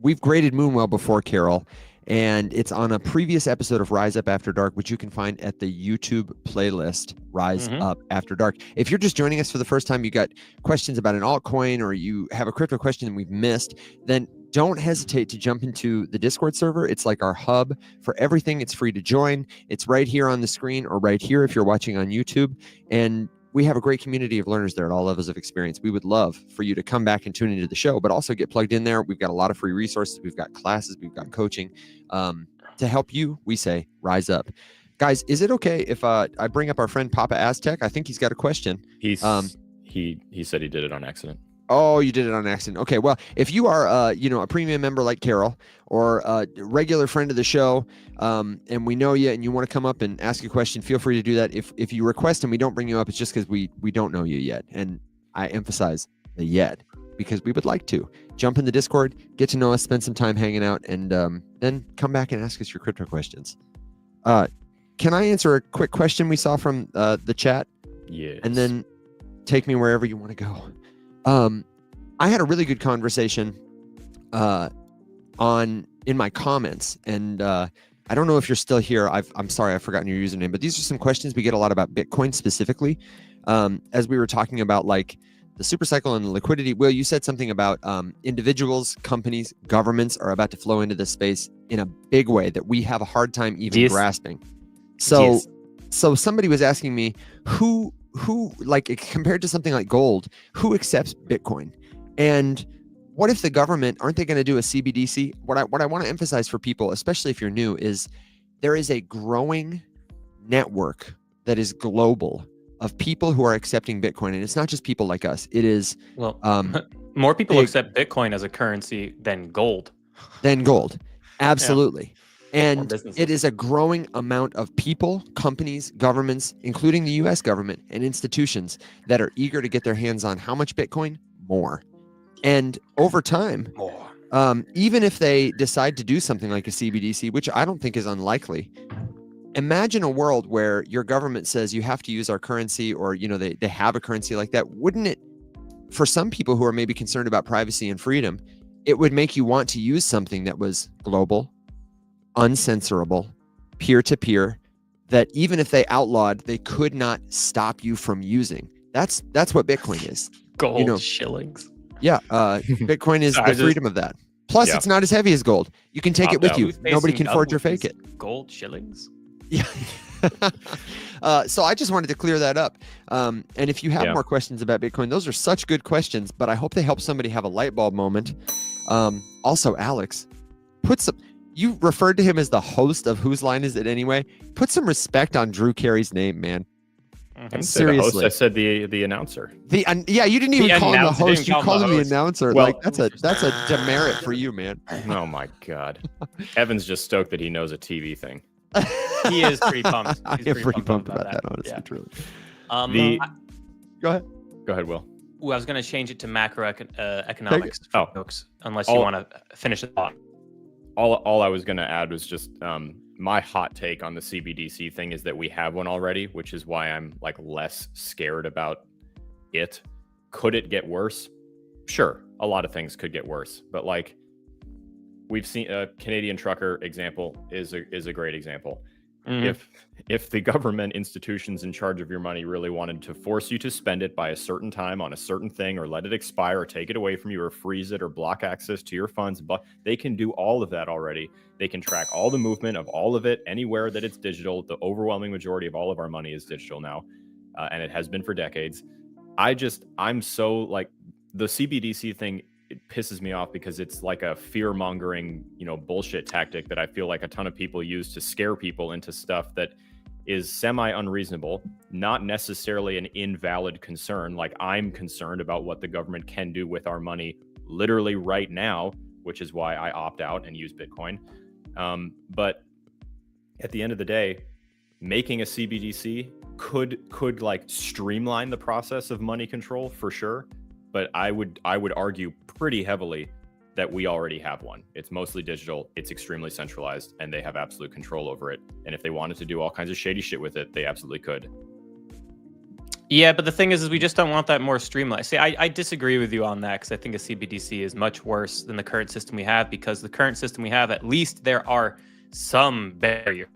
We've graded Moonwell before, Carol, and it's on a previous episode of Rise Up After Dark, which you can find at the YouTube playlist Rise Up After Dark. If you're just joining us for the first time, you got questions about an altcoin, or you have a crypto question that we've missed, then don't hesitate to jump into the Discord server. It's like our hub for everything. It's free to join. It's right here on the screen, or right here if you're watching on YouTube. And we have a great community of learners there at all levels of experience. We would love for you to come back and tune into the show, but also get plugged in there. We've got a lot of free resources. We've got classes. We've got coaching to help you, we say, rise up. Guys, is it okay if I bring up our friend Papa Aztec? I think he's got a question. He said he did it on accident. Oh, you did it on accident. Okay, well, if you are, a premium member like Carol, or a regular friend of the show, and we know you, and you want to come up and ask a question, feel free to do that. If you request and we don't bring you up, it's just because we don't know you yet. And I emphasize the yet, because we would like to jump in the Discord, get to know us, spend some time hanging out, and then come back and ask us your crypto questions. Can I answer a quick question we saw from the chat? Yes. And then take me wherever you want to go. I had a really good conversation in my comments, and I don't know if you're still here. I'm sorry, I've forgotten your username, but these are some questions we get a lot about Bitcoin specifically. As we were talking about like the super cycle and the liquidity. Will, you said something about individuals, companies, governments are about to flow into this space in a big way that we have a hard time even grasping. So somebody was asking me who like compared to something like gold, who accepts Bitcoin? And what if the government, aren't they going to do a CBDC? What I want to emphasize for people, especially if you're new, is there is a growing network that is global of people who are accepting Bitcoin. And it's not just people like us. It is more people accept Bitcoin as a currency than gold. Absolutely. Yeah. And it is a growing amount of people, companies, governments, including the US government and institutions that are eager to get their hands on how much Bitcoin? More. And over time, even if they decide to do something like a CBDC, which I don't think is unlikely, imagine a world where your government says you have to use our currency, or they have a currency like that. Wouldn't it, for some people who are maybe concerned about privacy and freedom, it would make you want to use something that was global, uncensorable, peer-to-peer, that even if they outlawed, they could not stop you from using. That's what Bitcoin is. Gold shillings. Yeah, Bitcoin is the freedom of that. Plus, it's not as heavy as gold. You can take it with you. Nobody can forge or fake it. Gold shillings. Yeah. So I just wanted to clear that up. And if you have more questions about Bitcoin, those are such good questions, but I hope they help somebody have a light bulb moment. Also, Alex, you referred to him as the host of Whose Line Is It Anyway? Put some respect on Drew Carey's name, man. I didn't say the host, I said the announcer. You didn't even call him the host. You called him the announcer. Well, like that's a demerit for you, man. Oh my God. Evan's just stoked that he knows a TV thing. He is pretty pumped. I'm pretty pumped about that, honestly, truly. Go ahead. Go ahead, Will. Ooh, I was going to change it to macroeconomics, folks, unless you want to finish the thought. All I was going to add was just my hot take on the CBDC thing is that we have one already, which is why I'm like less scared about it. Could it get worse? Sure, a lot of things could get worse, but like we've seen a Canadian trucker example is a great example. If the government institutions in charge of your money really wanted to force you to spend it by a certain time on a certain thing, or let it expire, or take it away from you, or freeze it, or block access to your funds, but they can do all of that already. They can track all the movement of all of it anywhere that it's digital. The overwhelming majority of all of our money is digital now, and it has been for decades. I'm so like the CBDC thing. It pisses me off because it's like a fear-mongering, bullshit tactic that I feel like a ton of people use to scare people into stuff that is semi-unreasonable, not necessarily an invalid concern. Like I'm concerned about what the government can do with our money literally right now, which is why I opt out and use Bitcoin. But at the end of the day, making a CBDC could like streamline the process of money control for sure. But I would argue pretty heavily that we already have one. It's mostly digital, it's extremely centralized, and they have absolute control over it. And if they wanted to do all kinds of shady shit with it, they absolutely could. Yeah, but the thing is we just don't want that more streamlined. See, I disagree with you on that because I think a CBDC is much worse than the current system we have, because the current system we have, at least there are some barriers.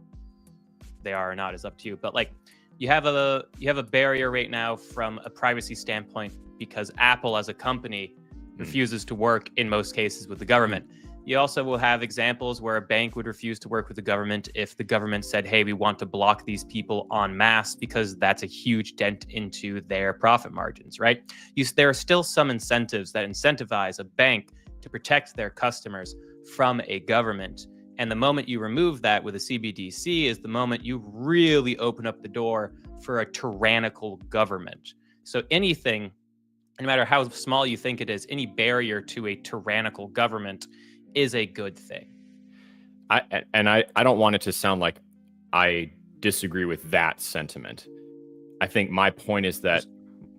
They are or not is up to you. But like you have a barrier right now from a privacy standpoint because Apple as a company refuses to work in most cases with the government. You also will have examples where a bank would refuse to work with the government if the government said, hey, we want to block these people en masse, because that's a huge dent into their profit margins, right? There are still some incentives that incentivize a bank to protect their customers from a government. And the moment you remove that with a CBDC is the moment you really open up the door for a tyrannical government. So anything, no matter how small you think it is, any barrier to a tyrannical government is a good thing. I don't want it to sound like I disagree with that sentiment. I think my point is that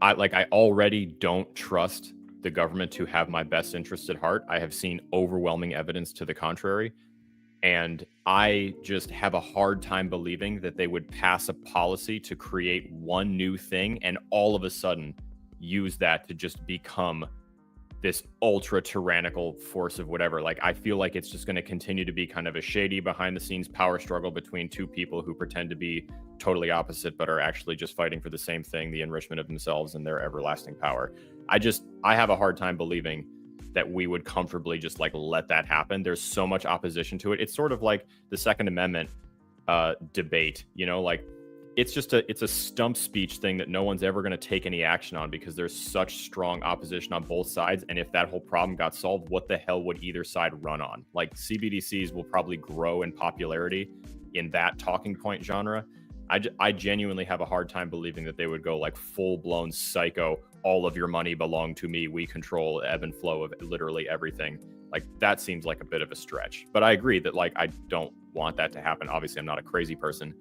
I already don't trust the government to have my best interest at heart. I have seen overwhelming evidence to the contrary. And I just have a hard time believing that they would pass a policy to create one new thing and all of a sudden use that to just become this ultra tyrannical force of whatever. Like, I feel like it's just going to continue to be kind of a shady behind the scenes power struggle between two people who pretend to be totally opposite, but are actually just fighting for the same thing, the enrichment of themselves and their everlasting power. I have a hard time believing that we would comfortably just like let that happen. There's so much opposition to it. It's sort of like the Second Amendment debate, you know, like it's a stump speech thing that no one's ever going to take any action on because there's such strong opposition on both sides. And if that whole problem got solved, what the hell would either side run on? Like, CBDCs will probably grow in popularity in that talking point genre. I genuinely have a hard time believing that they would go like full blown psycho. All of your money belong to me. We control ebb and flow of literally everything. Like, that seems like a bit of a stretch, but I agree that like, I don't want that to happen. Obviously I'm not a crazy person.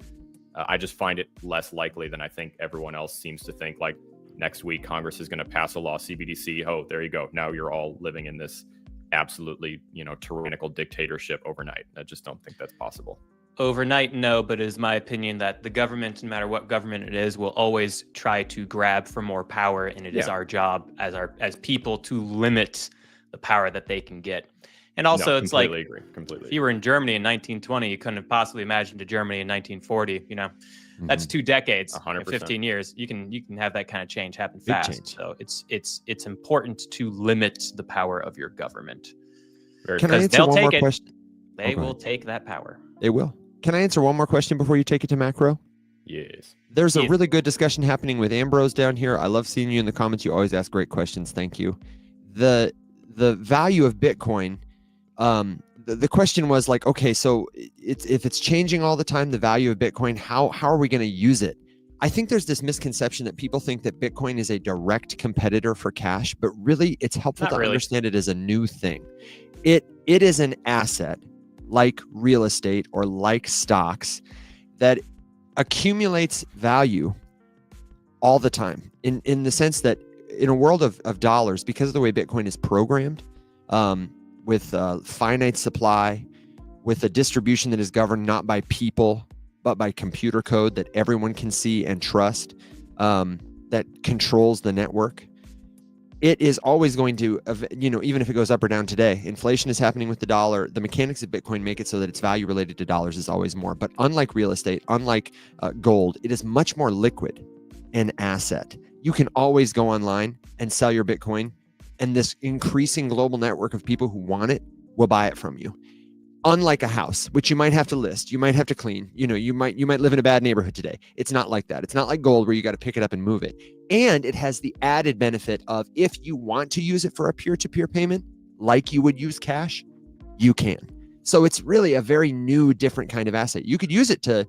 I just find it less likely than I think everyone else seems to think. Like, next week, Congress is going to pass a law, CBDC. Oh, there you go. Now you're all living in this absolutely, tyrannical dictatorship overnight. I just don't think that's possible. Overnight, no, but it is my opinion that the government, no matter what government it is, will always try to grab for more power, and it is our job as people to limit the power that they can get. And also, it's like, completely. If you were in Germany in 1920, you couldn't have possibly imagined to Germany in 1940. That's 2 decades, 100%. 15 years. You can have that kind of change happen fast. Change. So it's important to limit the power of your government. Can I answer one more question? They will take that power. They will. Can I answer one more question before you take it to macro? Yes. There's a really good discussion happening with Ambrose down here. I love seeing you in the comments. You always ask great questions. Thank you. The value of Bitcoin, the question was like, okay, so if it's changing all the time, the value of Bitcoin, how are we going to use it? I think there's this misconception that people think that Bitcoin is a direct competitor for cash, but really it's helpful to understand it as a new thing. It is an asset like real estate or like stocks that accumulates value all the time in the sense that in a world of dollars, because of the way Bitcoin is programmed, with finite supply, with a distribution that is governed not by people, but by computer code that everyone can see and trust, that controls the network. It is always going to, even if it goes up or down today, inflation is happening with the dollar. The mechanics of Bitcoin make it so that its value related to dollars is always more. But unlike real estate, unlike gold, it is much more liquid an asset. You can always go online and sell your Bitcoin, and this increasing global network of people who want it will buy it from you. Unlike a house, which you might have to list, you might have to clean, you might live in a bad neighborhood today. It's not like that. It's not like gold where you got to pick it up and move it. And it has the added benefit of, if you want to use it for a peer-to-peer payment, like you would use cash, you can. So it's really a very new, different kind of asset. You could use it to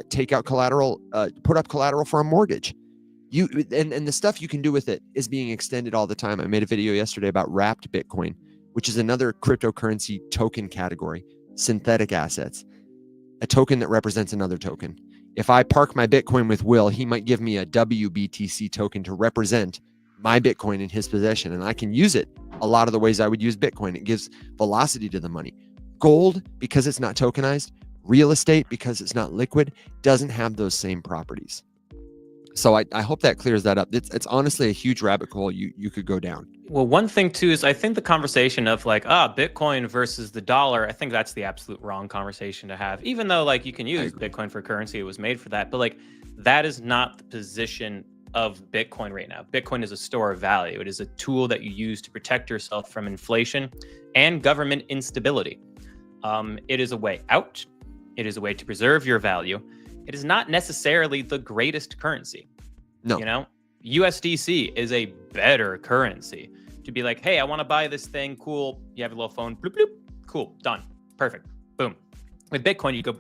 take out collateral, put up collateral for a mortgage. And the stuff you can do with it is being extended all the time. I made a video yesterday about wrapped Bitcoin, which is another cryptocurrency token category, synthetic assets, a token that represents another token. If I park my Bitcoin with Will, he might give me a WBTC token to represent my Bitcoin in his possession, and I can use it a lot of the ways I would use Bitcoin. It gives velocity to the money. Gold, because it's not tokenized, real estate, because it's not liquid, doesn't have those same properties. So I hope that clears that up. It's honestly a huge rabbit hole you could go down. Well, one thing too is I think the conversation of like, Bitcoin versus the dollar, I think that's the absolute wrong conversation to have. Even though like you can use Bitcoin for currency, it was made for that, but like that is not the position of Bitcoin right now. Bitcoin is a store of value. It is a tool that you use to protect yourself from inflation and government instability. It is a way out. It is a way to preserve your value. It is not necessarily the greatest currency. No. You know, USDC is a better currency to be like, hey, I want to buy this thing. Cool. You have a little phone. Bloop, bloop. Cool. Done. Perfect. Boom. With Bitcoin, you go,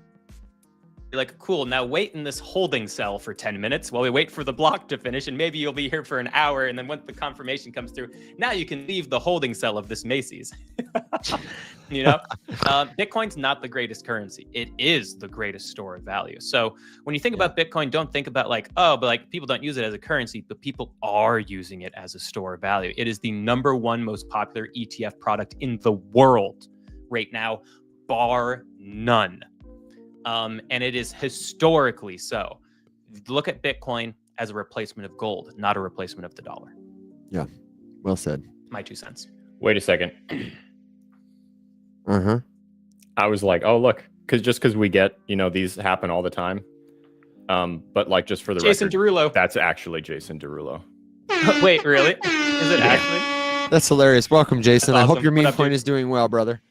you're like, cool. Now wait in this holding cell for 10 minutes while we wait for the block to finish. And maybe you'll be here for an hour. And then once the confirmation comes through, now you can leave the holding cell of this Macy's. You know, Bitcoin's not the greatest currency. It is the greatest store of value. So when you think about Bitcoin, don't think about like, oh, but like people don't use it as a currency, but people are using it as a store of value. It is the #1 most popular ETF product in the world right now, bar none. And it is historically so. Look at Bitcoin as a replacement of gold, not a replacement of the dollar. Yeah, well said. My 2 cents. Wait a second. Uh-huh. I was like, oh, look, because we get, these happen all the time. But like, just for the Jason record, Derulo. that's actually Jason Derulo. Wait, really? Is it actually? That's hilarious. Welcome, Jason. That's I hope awesome. your meme What up, coin dude? is doing well, brother.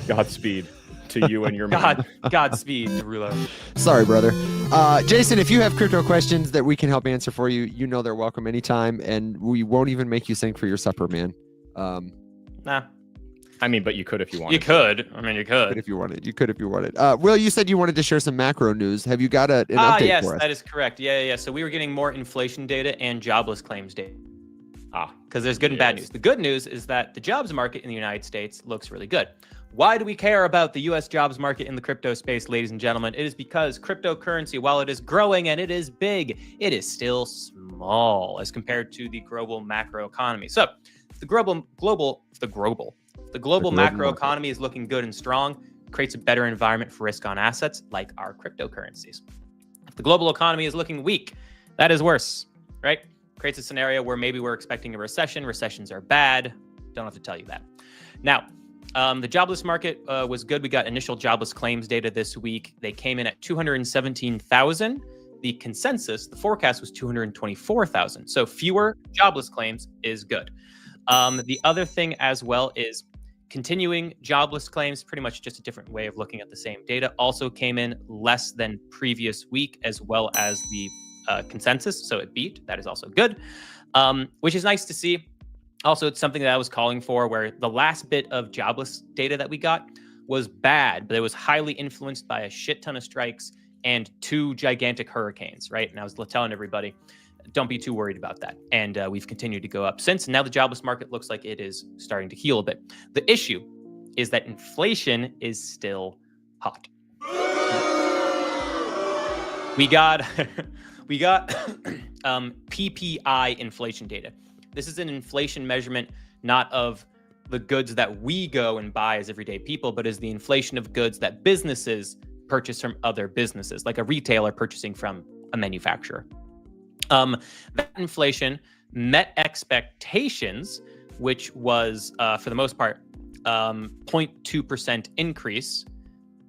Godspeed to you and your mom. Godspeed, Derulo. Sorry, brother. Jason, if you have crypto questions that we can help answer for you, you know they're welcome anytime, and we won't even make you sing for your supper, man. Nah. I mean, but you could if you wanted. You could. I mean, you But could. if you wanted, you could if you wanted. Will, you said you wanted to share some macro news. Have you got an update Yes, for us? that is correct. Yeah. So we were getting more inflation data and jobless claims data. Because there's good and bad Yes. news. The good news is that the jobs market in the United States looks really good. Why do we care about the U.S. jobs market in the crypto space, ladies and gentlemen? It is because cryptocurrency, while it is growing and it is big, it is still small as compared to the global macro economy. So if the global macro market. economy is looking good and strong, creates a better environment for risk on assets like our cryptocurrencies. If the global economy is looking weak, that is worse, right? Creates a scenario where maybe we're expecting a recession. Recessions are bad. Don't have to tell you that. Now, the jobless market was good. We got initial jobless claims data this week. They came in at 217,000. The consensus, the forecast was 224,000. So fewer jobless claims is good. The other thing as well is continuing jobless claims, pretty much just a different way of looking at the same data, also came in less than previous week, as well as the consensus. So it beat. That is also good, which is nice to see. Also, it's something that I was calling for, where the last bit of jobless data that we got was bad, but it was highly influenced by a shit ton of strikes and 2 gigantic hurricanes, right? And I was telling everybody, don't be too worried about that. And we've continued to go up since. And now the jobless market looks like it is starting to heal a bit. The issue is that inflation is still hot. We got PPI inflation data. This is an inflation measurement, not of the goods that we go and buy as everyday people, but is the inflation of goods that businesses purchase from other businesses, like a retailer purchasing from a manufacturer. That inflation met expectations, which was, for the most part, 0.2% increase,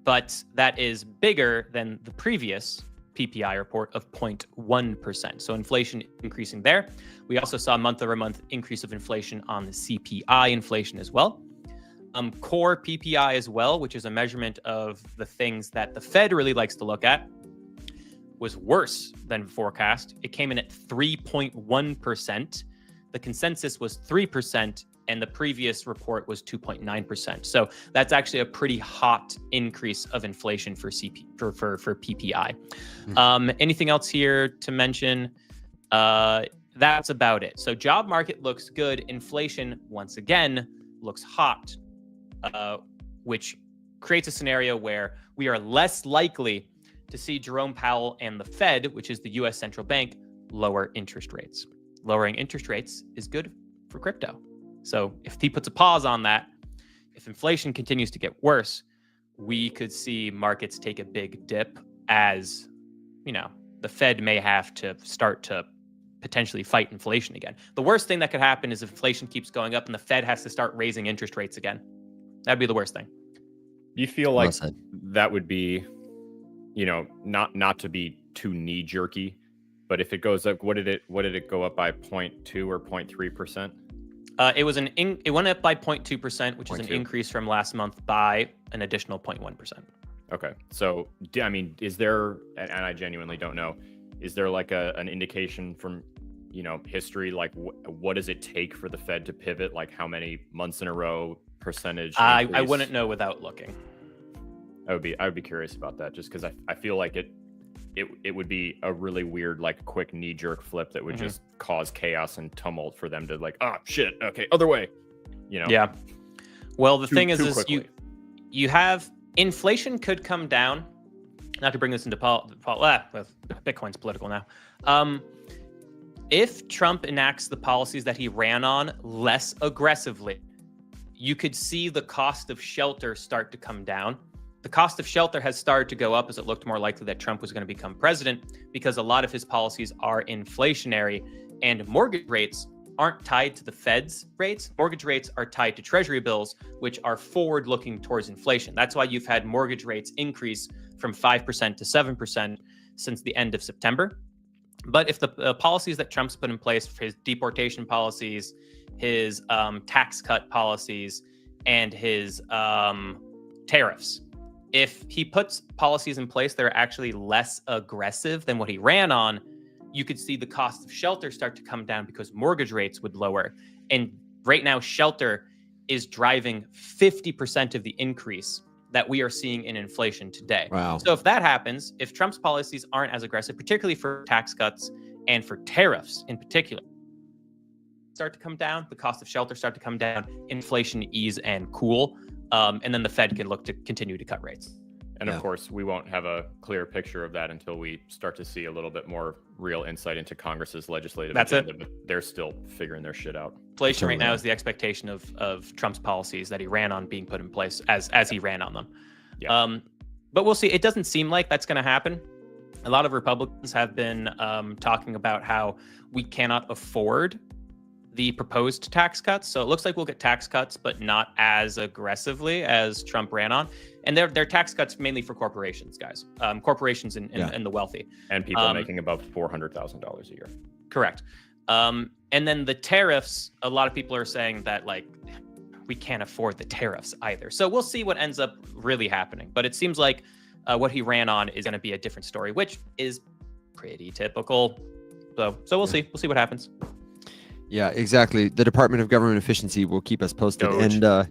but that is bigger than the previous PPI report of 0.1%. So inflation increasing there. We also saw month-over-month increase of inflation on the CPI inflation as well. Core PPI as well, which is a measurement of the things that the Fed really likes to look at, was worse than forecast. It came in at 3.1%. The consensus was 3%, and the previous report was 2.9%. So that's actually a pretty hot increase of inflation for PPI. Anything else here to mention? That's about it. So job market looks good. Inflation, once again, looks hot, which creates a scenario where we are less likely to see Jerome Powell and the Fed, which is the U.S. central bank, lower interest rates. Lowering interest rates is good for crypto. So if he puts a pause on that, if inflation continues to get worse, we could see markets take a big dip as, the Fed may have to start to potentially fight inflation again. The worst thing that could happen is if inflation keeps going up and the Fed has to start raising interest rates again. That'd be the worst thing. You feel like Well said. that would be, not to be too knee jerky, but if it goes up, what did it go up by 0.2 or 0.3%? It went up by 0.2%, which is an 0.2. increase from last month by an additional 0.1%. Okay. So, I mean, is there, and I genuinely don't know, is there like an indication from, history, like what does it take for the Fed to pivot? Like how many months in a row, percentage? I increase? wouldn't know without looking. I would be curious about that, just because I feel like it would be a really weird, like, quick knee-jerk flip that would just cause chaos and tumult for them to, like, oh shit, okay, other way, Yeah. Well, the thing is quickly. you have inflation could come down. Not to bring this into Bitcoin's political now. If Trump enacts the policies that he ran on less aggressively, you could see the cost of shelter start to come down. The cost of shelter has started to go up as it looked more likely that Trump was going to become president because a lot of his policies are inflationary and mortgage rates aren't tied to the Fed's rates. Mortgage rates are tied to treasury bills, which are forward looking towards inflation. That's why you've had mortgage rates increase from 5% to 7% since the end of September. But if the policies that Trump's put in place, his deportation policies, his tax cut policies, and his tariffs, if he puts policies in place that are actually less aggressive than what he ran on, you could see the cost of shelter start to come down because mortgage rates would lower. And right now, shelter is driving 50% of the increase that we are seeing in inflation today. Wow. So if that happens, if Trump's policies aren't as aggressive, particularly for tax cuts and for tariffs in particular, start to come down, the cost of shelter start to come down, inflation ease and cool, and then the Fed can look to continue to cut rates. And of course, we won't have a clear picture of that until we start to see a little bit more real insight into Congress's legislative agenda, but they're still figuring their shit out. Inflation right now is the expectation of Trump's policies that he ran on being put in place as he ran on them. Yeah. But we'll see. It doesn't seem like that's going to happen. A lot of Republicans have been talking about how we cannot afford the proposed tax cuts. So it looks like we'll get tax cuts, but not as aggressively as Trump ran on. And they're tax cuts mainly for corporations, guys. Corporations and the wealthy. And people making above $400,000 a year. Correct. And then the tariffs, a lot of people are saying that, like, we can't afford the tariffs either. So we'll see what ends up really happening. But it seems like what he ran on is going to be a different story, which is pretty typical. So we'll see. We'll see what happens. Yeah, exactly. The Department of Government Efficiency will keep us posted. Doge. And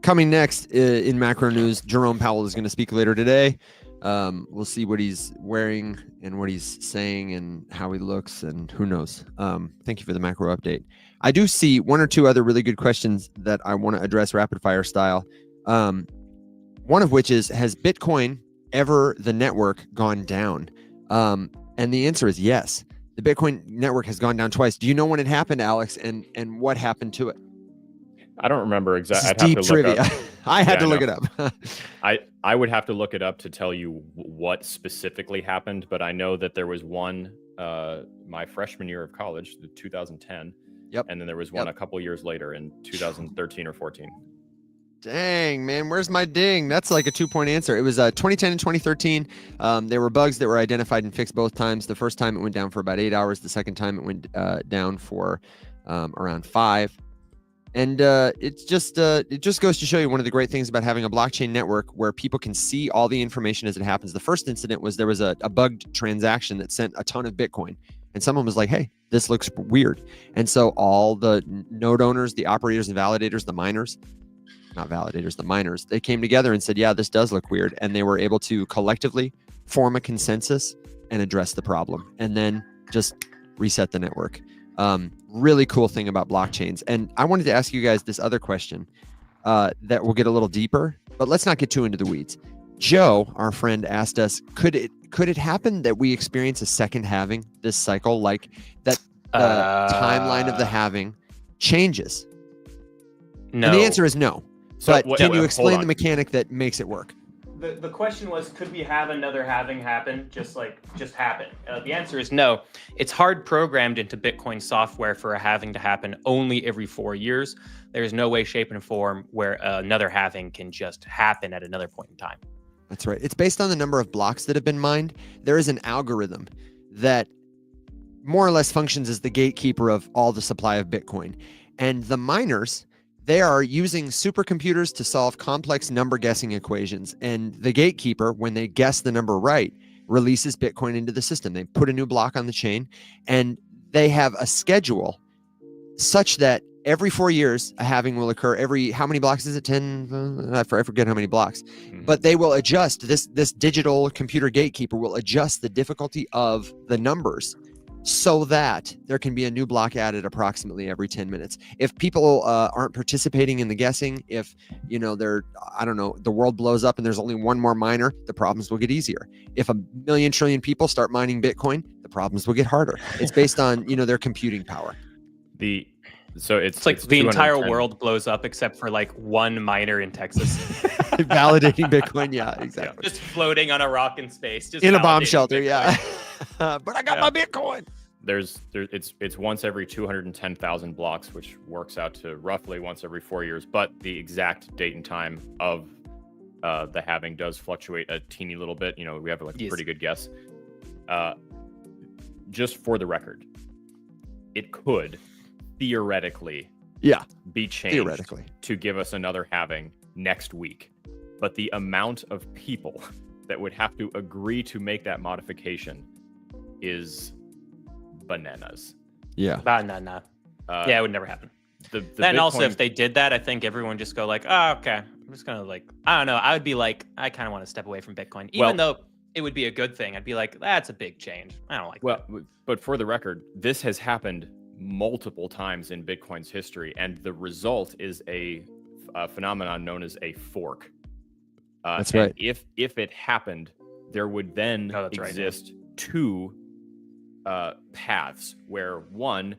coming next in macro news, Jerome Powell is going to speak later today. We'll see what he's wearing and what he's saying and how he looks, and who knows. Thank you for the macro update. I do see one or two other really good questions that I want to address rapid fire style. One of which is, has Bitcoin ever, the network, gone down? And the answer is yes. The Bitcoin network has gone down twice. Do you know when it happened, Alex, and what happened to it? I don't remember exactly. Deep trivia. I had to look it up. I would have to look it up to tell you what specifically happened, but I know that there was one my freshman year of college, 2010. Yep. And then there was one a couple years later in 2013 or 14. Dang, man, where's my ding? That's like a 2-point answer. It was 2010 and 2013. There were bugs that were identified and fixed both times. The first time it went down for about 8 hours. The second time it went down for around 5. And it just goes to show you one of the great things about having a blockchain network where people can see all the information as it happens. The first incident was there was a bugged transaction that sent a ton of Bitcoin. And someone was like, hey, this looks weird. And so all the node owners, the operators and validators, the miners, not validators, the miners, they came together and said, yeah, this does look weird. And they were able to collectively form a consensus and address the problem and then just reset the network. Really cool thing about blockchains. And I wanted to ask you guys this other question that will get a little deeper, but let's not get too into the weeds. Joe, our friend, asked us, could it happen that we experience a second halving this cycle, like that the timeline of the halving changes? No. And the answer is no. So but can you explain the mechanic that makes it work? the question was, could we have another halving happen? Just happen. The answer is no. It's hard programmed into Bitcoin software for a halving to happen only every 4 years. There's no way, shape, and form where another halving can just happen at another point in time. That's right. It's based on the number of blocks that have been mined. There is an algorithm that more or less functions as the gatekeeper of all the supply of Bitcoin. And the miners, they are using supercomputers to solve complex number guessing equations. And the gatekeeper, when they guess the number right, releases Bitcoin into the system. They put a new block on the chain, and they have a schedule such that every 4 years a halving will occur. Every, how many blocks is it? 10? I forget how many blocks. But they will adjust, this digital computer gatekeeper will adjust the difficulty of the numbers so that there can be a new block added approximately every 10 minutes. If people aren't participating in the guessing, if, you know, the world blows up and there's only one more miner, the problems will get easier. If 1 trillion people start mining Bitcoin, the problems will get harder. It's based on, you know, their computing power. So it's like the entire world blows up except for like one miner in Texas. Validating Bitcoin. Yeah, exactly. Just floating on a rock in space. Just in a bomb shelter. Bitcoin. Yeah. But I got my Bitcoin. It's once every 210,000 blocks, which works out to roughly once every 4 years. But the exact date and time of the halving does fluctuate a teeny little bit. You know, we have like a pretty good guess. Just for the record, it could theoretically be changed to give us another halving next week. But the amount of people that would have to agree to make that modification is bananas. Banana. Yeah, it would never happen. Then Bitcoin... also, if they did that, I think everyone just go like, oh, okay. I'm just gonna like, I don't know. I would be like, I kind of want to step away from Bitcoin, even though it would be a good thing. I'd be like, that's a big change. I don't like that. But for the record, this has happened multiple times in Bitcoin's history, and the result is a phenomenon known as a fork. That's right. If it happened, there would then exist two paths, where one,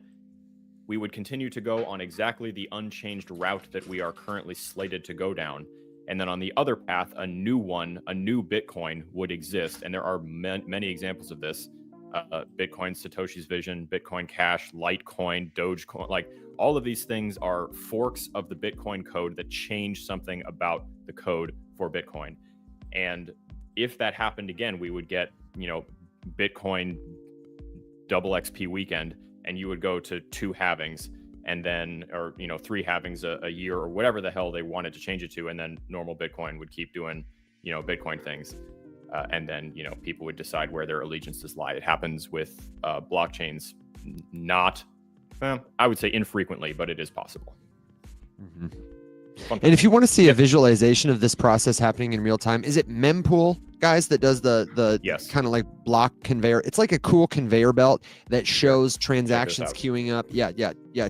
we would continue to go on exactly the unchanged route that we are currently slated to go down, and then on the other path, a new Bitcoin would exist, and there are many examples of this. Bitcoin, Satoshi's Vision, Bitcoin Cash, Litecoin, Dogecoin, like all of these things are forks of the Bitcoin code that change something about the code for Bitcoin. And if that happened again, we would get, you know, Bitcoin double XP weekend, and you would go to 2 halvings, and then, or, you know, 3 halvings a year, or whatever the hell they wanted to change it to. And then normal Bitcoin would keep doing, you know, Bitcoin things. And then, you know, people would decide where their allegiances lie. It happens with blockchains, not, I would say infrequently, but it is possible. And if you want to see a visualization of this process happening in real time, is it Mempool, guys, that does the kind of like block conveyor? It's like a cool conveyor belt that shows transactions queuing up. Yeah.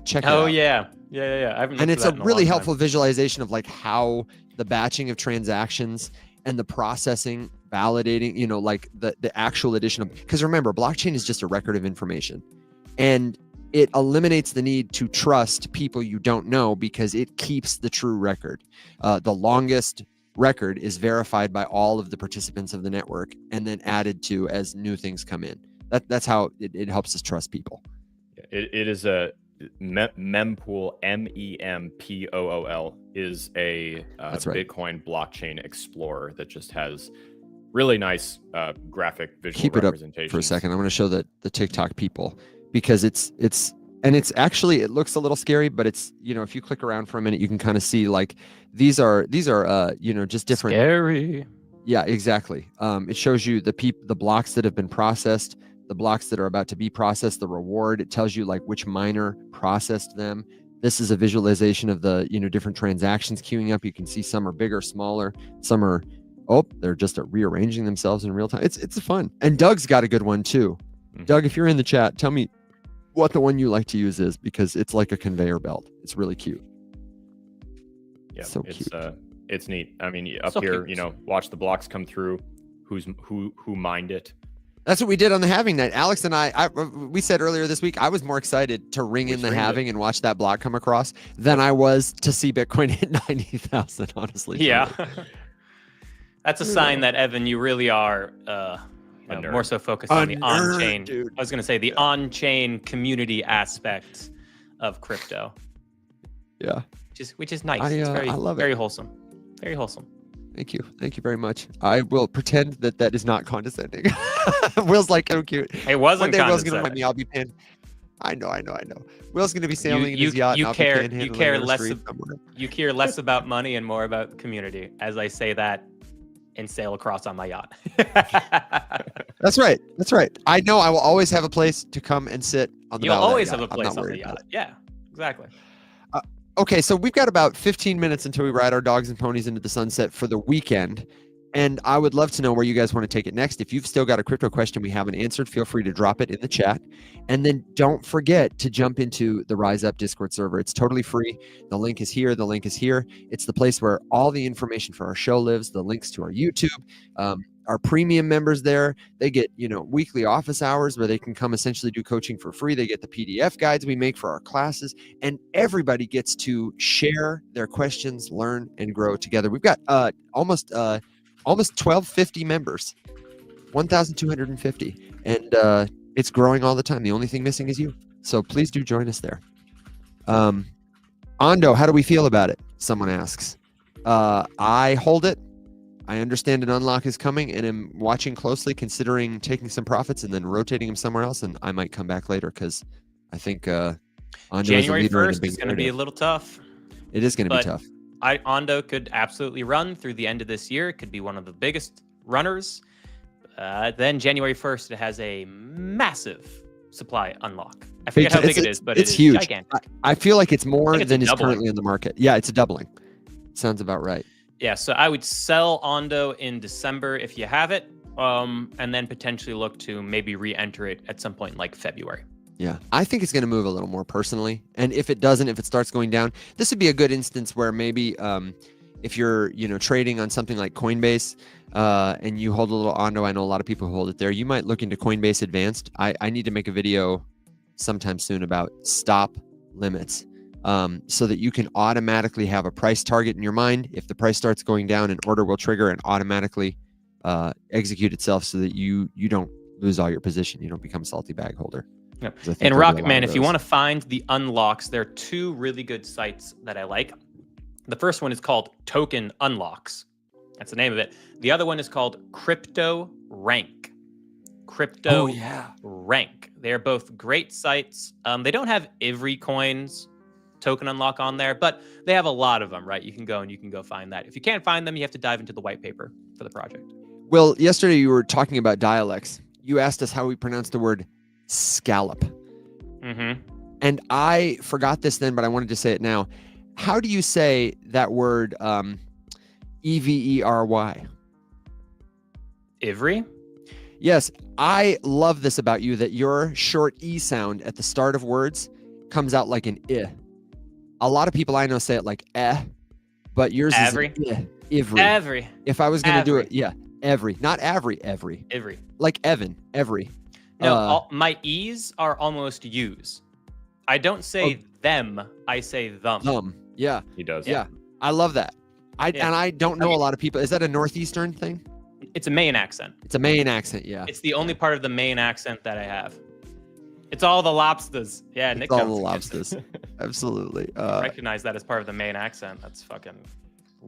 Check it out. Oh, yeah. And it's a really helpful visualization of like how the batching of transactions and the processing, validating, you know, like the actual addition of, because remember, blockchain is just a record of information, and it eliminates the need to trust people you don't know because it keeps the true record. The longest record is verified by all of the participants of the network and then added to as new things come in. That's how it helps us trust people. It is a Mempool, MEMPOOL, is a Bitcoin blockchain explorer that just has really nice graphic visual representation. Keep it up for a second. I'm going to show the TikTok people, because it's actually, it looks a little scary, but it's, you know, if you click around for a minute, you can kind of see like these are you know, just different. Scary. Yeah, exactly. It shows you the blocks that have been processed, the blocks that are about to be processed, the reward. It tells you like which miner processed them. This is a visualization of the, you know, different transactions queuing up. You can see some are bigger, smaller, some are, they're just rearranging themselves in real time. It's fun. And Doug's got a good one too. Doug, if you're in the chat, tell me what the one you like to use is, because it's like a conveyor belt. It's really cute. Yeah, so cute. It's neat. I mean, up here, cute. You know, watch the blocks come through. Who mined it? That's what we did on the halving night. Alex and we said earlier this week, I was more excited to ring in the halving and watch that block come across than I was to see Bitcoin hit 90,000, honestly. Yeah. That's a sign that Evan, you really are more so focused on the on-chain. Dude. I was going to say the on-chain community aspect of crypto. Yeah. Which is nice. It's very, I love very it. wholesome. Very wholesome. Thank you. Thank you very much. I will pretend that is not condescending. Will's like, oh, cute. It wasn't One day Will's condescending. gonna let me. I'll be paying. I know. Will's gonna be sailing in You his yacht. you and I'll care be you panhandling care on the less street somewhere. you care less about money and more about community. As I say that and sail across on my yacht. That's right. That's right. I know. I will always have a place to come and sit on the. You'll bow of that always yacht. have a I'm place not on the worried about yacht. it. Yeah, exactly. Okay, so we've got about 15 minutes until we ride our dogs and ponies into the sunset for the weekend. And I would love to know where you guys want to take it next. If you've still got a crypto question we haven't answered, feel free to drop it in the chat. And then don't forget to jump into the Rise Up Discord server. It's totally free. The link is here. The link is here. It's the place where all the information for our show lives, the links to our YouTube. Our premium members there, they get, weekly office hours where they can come essentially do coaching for free. They get the PDF guides we make for our classes, and everybody gets to share their questions, learn, and grow together. We've got almost 1,250 members, 1,250, and it's growing all the time. The only thing missing is you. So please do join us there. Ando, how do we feel about it? Someone asks. I hold it. I understand an unlock is coming and am watching closely, considering taking some profits and then rotating them somewhere else. And I might come back later because I think Ando January is a leader 1st is going to be a little tough. It is going to be tough. Ando could absolutely run through the end of this year. It could be one of the biggest runners. Then January 1st, it has a massive supply unlock. I forget how big it is, but it's huge. Gigantic. I feel like it's more than is doubling. currently in the market. Yeah, it's a doubling. Sounds about right. Yeah, so I would sell Ondo in December if you have it, and then potentially look to maybe re-enter it at some point in like February. Yeah, I think it's going to move a little more personally. And if it doesn't, if it starts going down, this would be a good instance where maybe if you're, trading on something like Coinbase and you hold a little Ondo, I know a lot of people who hold it there, you might look into Coinbase Advanced. I need to make a video sometime soon about stop limits. So that you can automatically have a price target in your mind. If the price starts going down, an order will trigger and automatically execute itself so that you don't lose all your position. You don't become a salty bag holder. Yep. And Rocketman, if you want to find the unlocks, there are two really good sites that I like. The first one is called Token Unlocks. That's the name of it. The other one is called Crypto Rank. Crypto Rank. They are both great sites. They don't have every coin's token unlock on there, but they have a lot of them, right? You can go find that. If you can't find them, you have to dive into the white paper for the project. Well, yesterday you were talking about dialects. You asked us how we pronounce the word scallop. Mm-hmm. And I forgot this then, but I wanted to say it now. How do you say that word E-V-E-R-Y? Ivry? Yes, I love this about you, that your short E sound at the start of words comes out like an I. A lot of people I know say it like but yours Avery. is an I. Ivry. Avery. If I was going to do it, every. Not Avery, every. Ivry. Like Evan, every. No, my E's are almost U's. I don't say them, I say them. Yeah. He does. Yeah. I love that. And I don't know a lot of people. Is that a Northeastern thing? It's a Maine accent. It's a Maine accent, yeah. It's the only part of the Maine accent that I have. It's all the lobsters. Yeah, Nick all Jones the gets it. lobsters. Absolutely. Recognize that as part of the Maine accent. That's fucking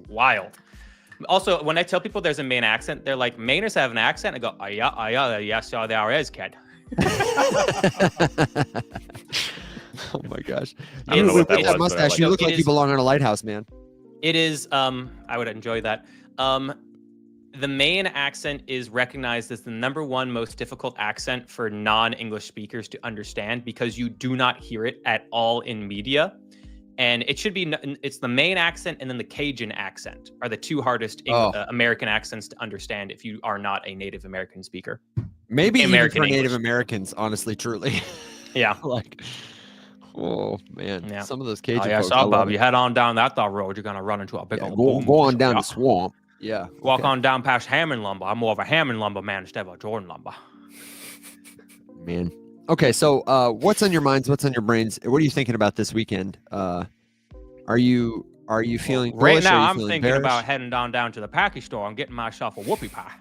wild. Also, when I tell people there's a Maine accent, they're like, Mainers have an accent? I go, yes, there is, kid. Oh my gosh. I don't know what that was, but I mustache. like You it. look like you belong on a lighthouse, man. It is, I would enjoy that. The Maine accent is recognized as the #1 most difficult accent for non-English speakers to understand because you do not hear it at all in media. And it should be, it's the Maine accent and then the Cajun accent are the two hardest American accents to understand if you are not a Native American speaker. Maybe American even for Native English. Americans, honestly, truly. Yeah. Like, oh man, Yeah. some of those Cajun yes, folks. Bob, you head on down that road, you're going to run into a big old boom. Go on down the swamp. Yeah. Walk okay. on down past Hammond Lumber. I'm more of a Hammond Lumber man instead of a Jordan Lumber. Man. Okay, so what's on your minds? What's on your brains? What are you thinking about this weekend? Are you Are you feeling Right bullish? Are now, you I'm feeling thinking bearish? about heading down to the package store and getting myself a whoopie pie.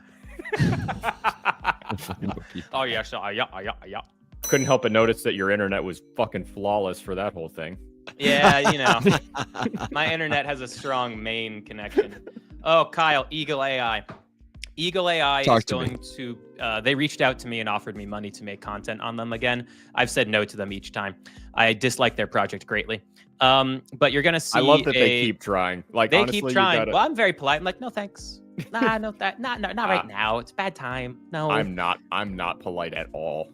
Oh yeah, so yeah. Couldn't help but notice that your internet was fucking flawless for that whole thing. Yeah, you know, my internet has a strong main connection. Oh, Kyle, Eagle AI. Eagle AI Talk is to me. going to. They reached out to me and offered me money to make content on them again. I've said no to them each time. I dislike their project greatly. But you're gonna see. I love that they keep trying. Like They honestly, keep trying. You gotta, Well, I'm very polite. I'm like, no thanks. Nah, no, not right now. It's bad time. No. I'm not polite at all.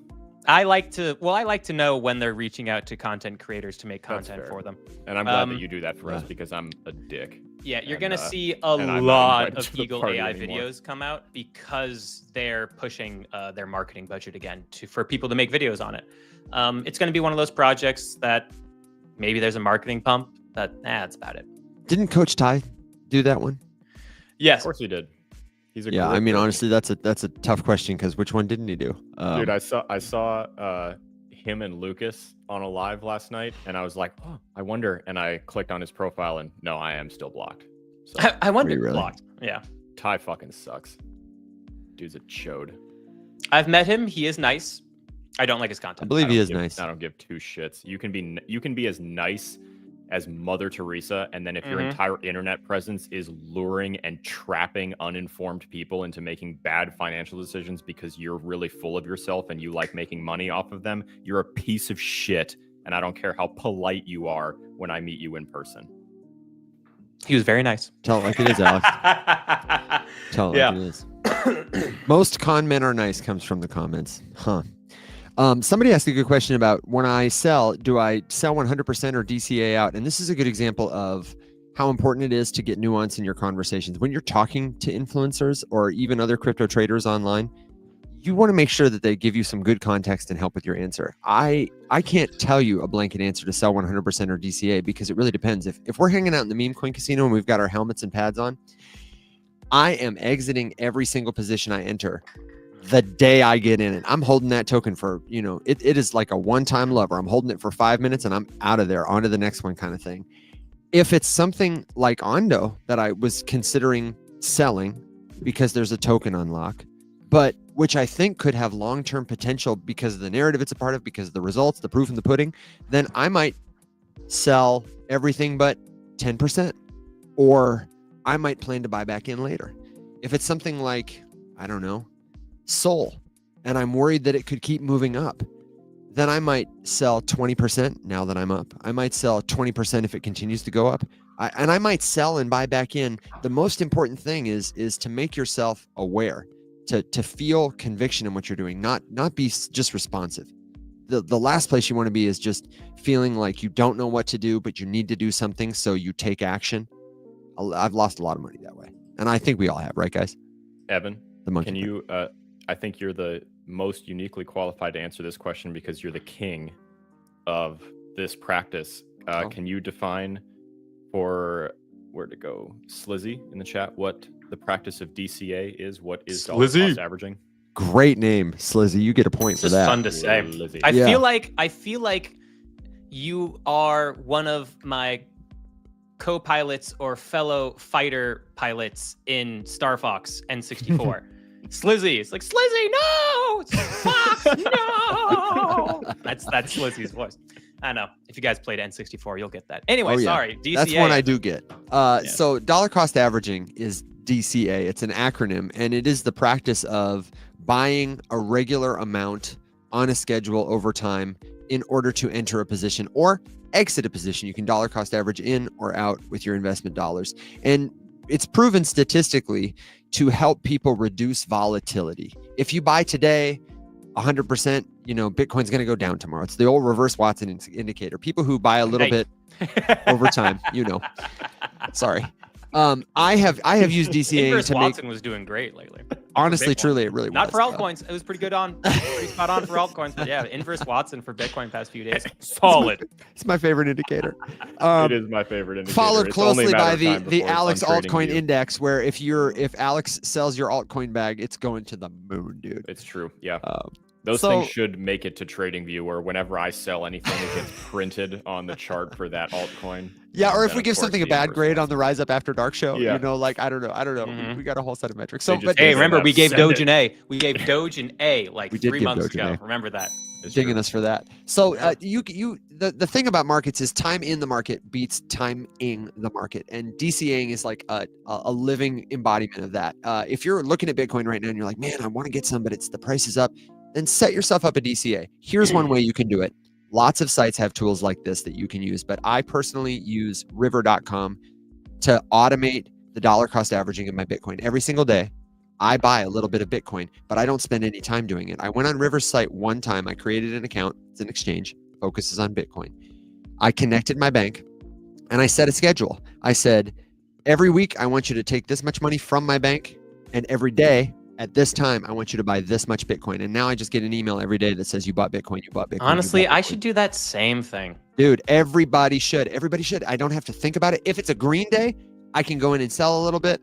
I like to know when they're reaching out to content creators to make That's content fair. for them. And I'm glad that you do that for us because I'm a dick. Yeah, you're And, gonna see a and I'm not lot invited of to the Eagle party AI anymore. videos come out because they're pushing their marketing budget again for people to make videos on it. It's gonna be one of those projects that maybe there's a marketing pump, but that's about it. Didn't Coach Ty do that one? Yes. Of course he did. He's a Yeah, I mean, grifter. honestly, that's a tough question because which one didn't he do? Dude, I saw him and Lucas on a live last night, and I was like, oh, I wonder. And I clicked on his profile, and no, I am still blocked. So I wonder. Really? Blocked. Yeah. Ty fucking sucks. Dude's a chode. I've met him. He is nice. I don't like his I content. believe he is give- nice. I don't give two shits. You can be as nice as Mother Teresa, and then if your entire internet presence is luring and trapping uninformed people into making bad financial decisions because you're really full of yourself and you like making money off of them, you're a piece of shit. And I don't care how polite you are when I meet you in person. He was very nice. Tell it like it is, Alex. Tell it Yeah. like it is. Most con men are nice comes from the comments. Huh. Somebody asked a good question about when I sell, do I sell 100% or DCA out? And this is a good example of how important it is to get nuance in your conversations. When you're talking to influencers or even other crypto traders online, you want to make sure that they give you some good context and help with your answer. I can't tell you a blanket answer to sell 100% or DCA because it really depends. If we're hanging out in the meme coin casino and we've got our helmets and pads on, I am exiting every single position I enter the day I get in it. I'm holding that token for, it is like a one-time lever. I'm holding it for 5 minutes and I'm out of there, on to the next one kind of thing. If it's something like Ondo that I was considering selling because there's a token unlock, but which I think could have long-term potential because of the narrative it's a part of, because of the results, the proof in the pudding, then I might sell everything but 10%, or I might plan to buy back in later. If it's something like, I don't know, Soul, and I'm worried that it could keep moving up, then I might sell 20% now that I'm up. I might sell 20% if it continues to go up. I might sell and buy back in. The most important thing is to make yourself aware, to feel conviction in what you're doing, not be just responsive. The last place you want to be is just feeling like you don't know what to do, but you need to do something, so you take action. I've lost a lot of money that way, and I think we all have, right, guys? Evan, The monkey. can you? I think you're the most uniquely qualified to answer this question because you're the king of this practice. Can you define for where to go, Slizzy in the chat, what the practice of DCA is? What is dollar cost averaging? Great name, Slizzy. You get a point It's for just that. fun to say. Slizzy. I Yeah. feel like you are one of my co-pilots or fellow fighter pilots in Star Fox N64. Slizzy. It's like, Slizzy, no! Fox, no! That's Slizzy's voice. I know. If you guys played N64, you'll get that. Anyway, Oh, yeah. sorry. DCA. That's one I do get. So dollar cost averaging is DCA. It's an acronym, and it is the practice of buying a regular amount on a schedule over time in order to enter a position or exit a position. You can dollar cost average in or out with your investment dollars. And it's proven statistically to help people reduce volatility. If you buy today, 100%, Bitcoin's going to go down tomorrow. It's the old reverse Watson indicator. People who buy a little bit over time, Sorry. I have used DCA Inverse to Watson was doing great lately. honestly, Bitcoin. truly, it really Not was. for altcoins. It was pretty good pretty spot on for altcoins. But yeah, inverse Watson for Bitcoin past few days. Solid. It's my favorite indicator. It is my favorite indicator. Followed It's only a closely matter by of time the before Alex it's on altcoin TradingView. index, where if Alex sells your altcoin bag, it's going to the moon, dude. It's true. Yeah. Those So- things should make it to TradingView, where whenever I sell anything, it gets printed on the chart for that altcoin. Yeah, or And if then, we of give course, something a the bad inverse grade on ones. the Rise Up After Dark show, Yeah. you know, like I don't know. Mhm. We got a whole set of metrics. They So, just but did Hey, it. remember we gave Send Doge it. an A. We gave Doge an A like We did 3 give months Doge an ago. A. Remember that. It's dinging true. us for that. So Yeah. the thing about markets is time in the market beats timing the market, and DCAing is like a living embodiment of that. If you're looking at Bitcoin right now and you're like, man, I want to get some, but the price is up, then set yourself up a DCA. Here's one way you can do it. Lots of sites have tools like this that you can use, but I personally use river.com to automate the dollar cost averaging of my Bitcoin every single day. I buy a little bit of Bitcoin, but I don't spend any time doing it. I went on River's site one time. I created an account. It's an exchange, focuses on Bitcoin. I connected my bank and I set a schedule. I said, every week, I want you to take this much money from my bank. And every day at this time, I want you to buy this much Bitcoin. And now I just get an email every day that says, you bought Bitcoin, you bought Bitcoin. Honestly, you bought I Bitcoin." should do that same thing. Dude, everybody should. Everybody should. I don't have to think about it. If it's a green day, I can go in and sell a little bit.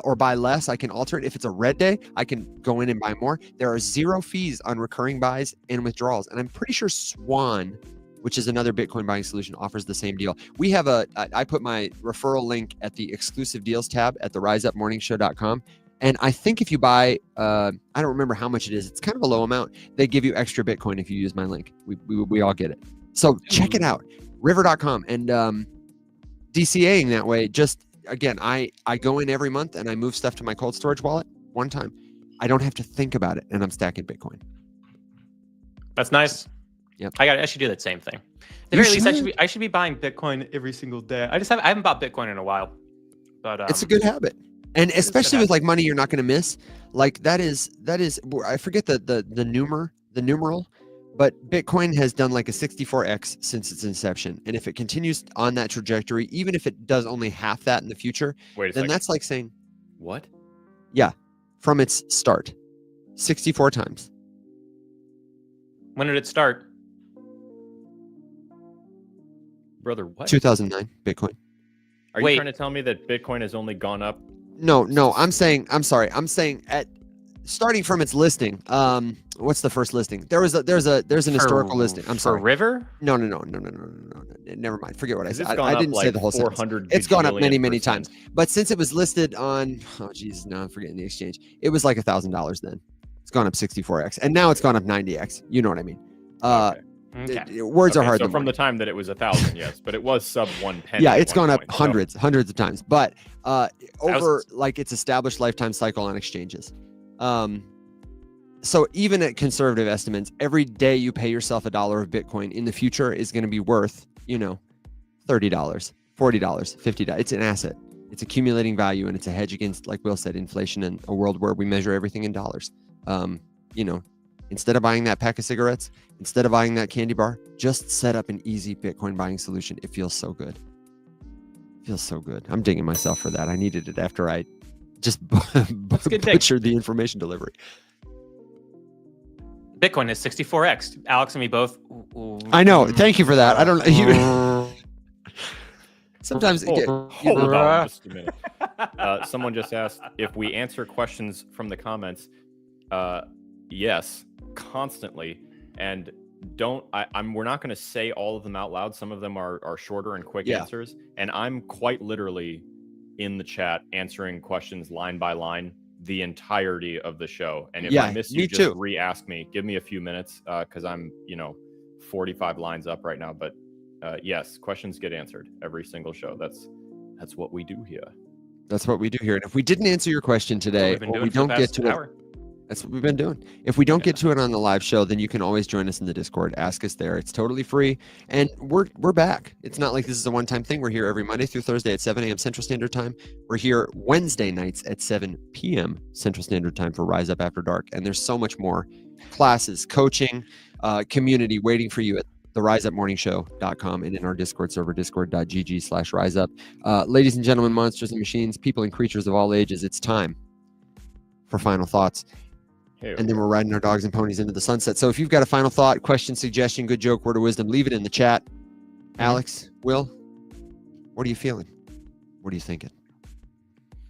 Or buy less. I can alter it. If it's a red day, I can go in and buy more. There are 0 fees on recurring buys and withdrawals. And I'm pretty sure Swan, which is another Bitcoin buying solution, offers the same deal. We have I put my referral link at the exclusive deals tab at the riseupmorningshow.com. And I think if you buy, I don't remember how much it is. It's kind of a low amount. They give you extra Bitcoin if you use my link. We all get it. So check it out, river.com, and DCAing that way. Just again, I go in every month and I move stuff to my cold storage wallet one time. I don't have to think about it, and I'm stacking Bitcoin. That's nice. Yep. I should do that same thing. At the You very least, should. I should be buying Bitcoin every single day. I haven't bought Bitcoin in a while, but It's a good habit, and is a good especially with habit. like money you're not going to miss. Like that is I forget the numeral, but Bitcoin has done like a 64x since its inception, and if it continues on that trajectory, even if it does only half that in the future, Wait a then second. that's like saying What? from its start, 64 times. When did it start? Brother, what? 2009 Bitcoin. Are Wait. you trying to tell me that Bitcoin has only gone up? No, I'm saying at starting from its listing. What's the first listing? There's an historical listing. I'm sorry. For River? No. Never mind. Forget what I 'Cause said. it's gone I up didn't say like the whole sentence. 400 It's gone up many, bajillion many percent. times. But since it was listed on, oh Jesus, no, I'm forgetting the exchange. It was like $1,000 then. It's gone up 64x, and now it's gone up 90x. You know what I mean? Okay. Okay. Words are Okay, hard. So than from money. the time that it was 1,000, yes, but it was sub 1 penny. Yeah, at it's one gone up point, so- hundreds of times, but over Thousands. like its established lifetime cycle on exchanges. So even at conservative estimates, every day you pay yourself $1 of Bitcoin in the future is going to be worth, $30, $40, $50. It's an asset. It's accumulating value, and it's a hedge against, like Will said, inflation in a world where we measure everything in dollars. Instead of buying that pack of cigarettes, instead of buying that candy bar, just set up an easy Bitcoin buying solution. It feels so good. I'm digging myself for that. I needed it after I just a good thing. butchered the information delivery. Bitcoin is 64x. Alex and me both. I know. Thank you for that. I don't know. You, sometimes Hold on just a minute. Someone just asked if we answer questions from the comments. Yes, constantly. And we're not going to say all of them out loud. Some of them are shorter and quick answers. And I'm quite literally in the chat answering questions line by line the entirety of the show. And if I miss you, just re-ask me. Give me a few minutes because I'm 45 lines up right now. But yes, questions get answered every single show. That's what we do here. That's what we do here. And if we didn't answer your question today, or we don't get to it, that's what we've been doing. If we don't get to it on the live show, then you can always join us in the Discord. Ask us there. It's totally free. And we're back. It's not like this is a one-time thing. We're here every Monday through Thursday at 7 a.m. Central Standard Time. We're here Wednesday nights at 7 p.m. Central Standard Time for Rise Up After Dark. And there's so much more. Classes, coaching, community waiting for you at theriseupmorningshow.com and in our Discord server, discord.gg/riseup. Ladies and gentlemen, monsters and machines, people and creatures of all ages, it's time for final thoughts. And then we're riding our dogs and ponies into the sunset. So if you've got a final thought, question, suggestion, good joke, word of wisdom, leave it in the chat. Alex, Will, what are you feeling? What are you thinking?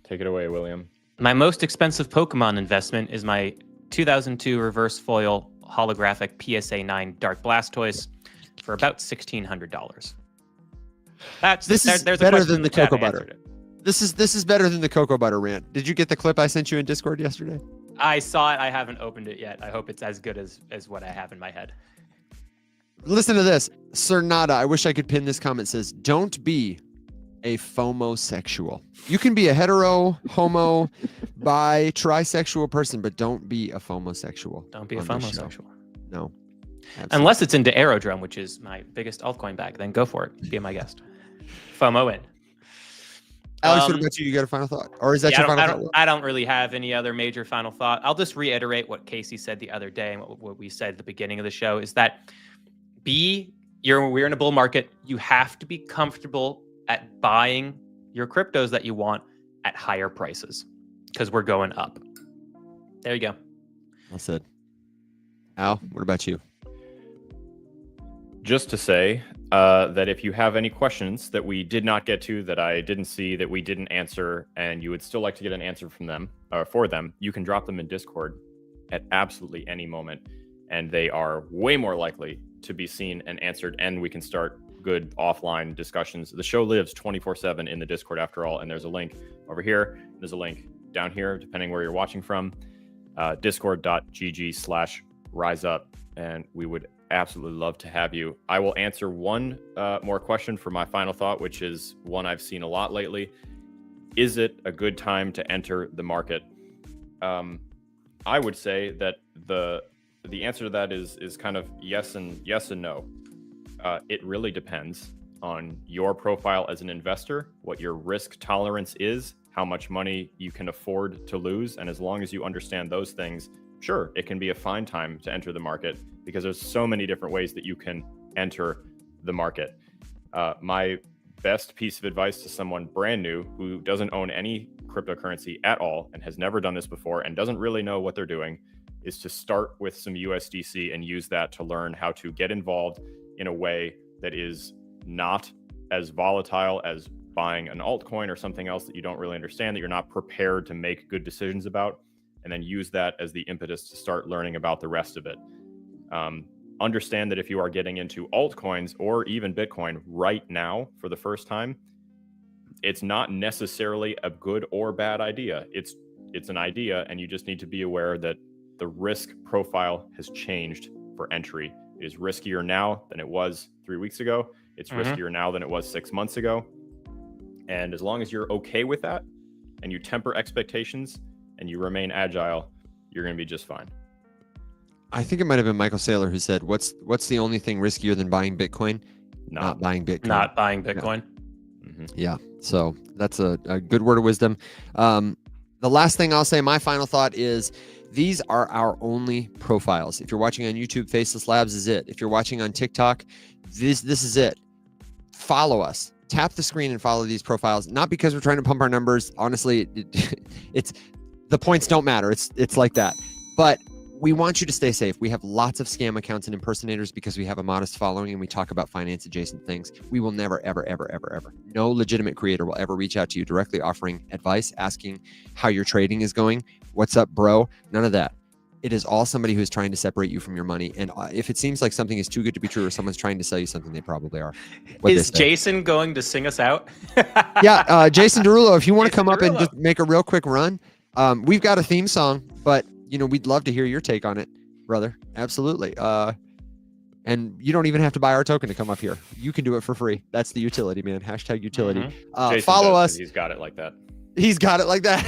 Take it away, William. My most expensive Pokemon investment is my 2002 reverse foil holographic PSA 9 Dark Blastoise for about $1,600. This is better than the cocoa butter. This is better than the cocoa butter rant. Did you get the clip I sent you in Discord yesterday? I saw it. I haven't opened it yet. I hope it's as good as what I have in my head. Listen to this. Sir Nada, I wish I could pin this comment, says, don't be a FOMO-sexual. You can be a hetero, homo, bi, trisexual person, but don't be a FOMO-sexual. Don't be a FOMO-sexual. No. Absolutely. Unless it's into Aerodrome, which is my biggest altcoin bag, then go for it. Be my guest. FOMO in. Alex, what about you? You got a final thought? Or is that your final thought? I don't really have any other major final thought. I'll just reiterate what Casey said the other day and what we said at the beginning of the show is that we're in a bull market. You have to be comfortable at buying your cryptos that you want at higher prices because we're going up. There you go. Well said. Al, what about you? Just to say that if you have any questions that we did not get to, that I didn't see, that we didn't answer, and you would still like to get an answer from them, for them, you can drop them in Discord at absolutely any moment, and they are way more likely to be seen and answered, and we can start good offline discussions. The show lives 24/7 in the Discord after all, and there's a link over here. There's a link down here, depending where you're watching from, discord.gg/riseup, and we would absolutely love to have you. I will answer one more question for my final thought, which is one I've seen a lot lately. Is it a good time to enter the market? I would say that the answer to that is kind of yes and no. It really depends on your profile as an investor, what your risk tolerance is, how much money you can afford to lose. And as long as you understand those things, sure, it can be a fine time to enter the market because there's so many different ways that you can enter the market. My best piece of advice to someone brand new who doesn't own any cryptocurrency at all and has never done this before and doesn't really know what they're doing is to start with some USDC and use that to learn how to get involved in a way that is not as volatile as buying an altcoin or something else that you don't really understand, that you're not prepared to make good decisions about, and then use that as the impetus to start learning about the rest of it. Understand that if you are getting into altcoins or even Bitcoin right now for the first time, it's not necessarily a good or bad idea. It's an idea, and you just need to be aware that the risk profile has changed for entry. It is riskier now than it was 3 weeks ago. It's riskier now than it was 6 months ago. And as long as you're okay with that and you temper expectations and you remain agile, you're going to be just fine. I think it might have been Michael Saylor who said, what's the only thing riskier than buying Bitcoin? Not buying Bitcoin. Not buying Bitcoin. Yeah. So that's a good word of wisdom. The last thing I'll say, my final thought is, these are our only profiles. If you're watching on YouTube, Faceless Labs is it. If you're watching on TikTok, this is it. Follow us. Tap the screen and follow these profiles. Not because we're trying to pump our numbers. Honestly, it's the points don't matter. It's like that. But we want you to stay safe. We have lots of scam accounts and impersonators because we have a modest following and we talk about finance adjacent things. We will never, ever, ever, ever, ever. No legitimate creator will ever reach out to you directly offering advice, asking how your trading is going. What's up, bro? None of that. It is all somebody who is trying to separate you from your money. And if it seems like something is too good to be true or someone's trying to sell you something, they probably are. Is Jason going to sing us out? Yeah, Jason Derulo, if you want to come up and just make a real quick run, we've got a theme song, but we'd love to hear your take on it, brother. Absolutely. And you don't even have to buy our token to come up here. You can do it for free. That's the utility, man. # utility. Follow us. He's got it like that. He's got it like that.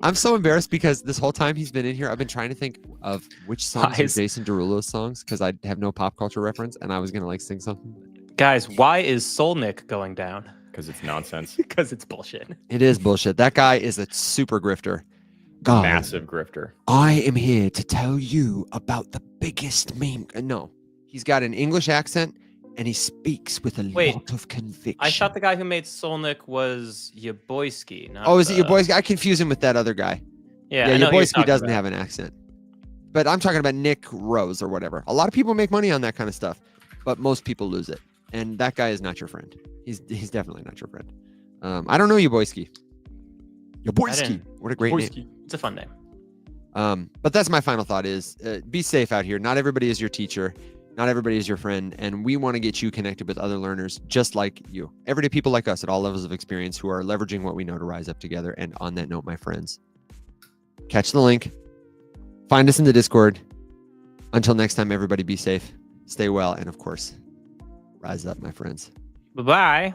I'm so embarrassed because this whole time he's been in here, I've been trying to think of which songs are Jason Derulo's songs because I have no pop culture reference and I was going to sing something. Guys, why is Solnick going down? Because it's nonsense. Because it's bullshit. It is bullshit. That guy is a super grifter. God, massive grifter. I am here to tell you about the biggest meme. No, he's got an English accent and he speaks with a lot of conviction. I thought the guy who made Solnick was Yaboyski. Oh, is it Yaboyski? I confuse him with that other guy. Yeah, Yaboyski doesn't have an accent. But I'm talking about Nick Rose or whatever. A lot of people make money on that kind of stuff, but most people lose it. And that guy is not your friend. He's definitely not your friend. I don't know Yaboyski. Yaboyski. What a great name. It's a fun name. But that's my final thought is be safe out here. Not everybody is your teacher. Not everybody is your friend. And we want to get you connected with other learners just like you. Everyday people like us at all levels of experience who are leveraging what we know to rise up together. And on that note, my friends, catch the link. Find us in the Discord. Until next time, everybody be safe, stay well, and of course, rise up, my friends. Bye-bye.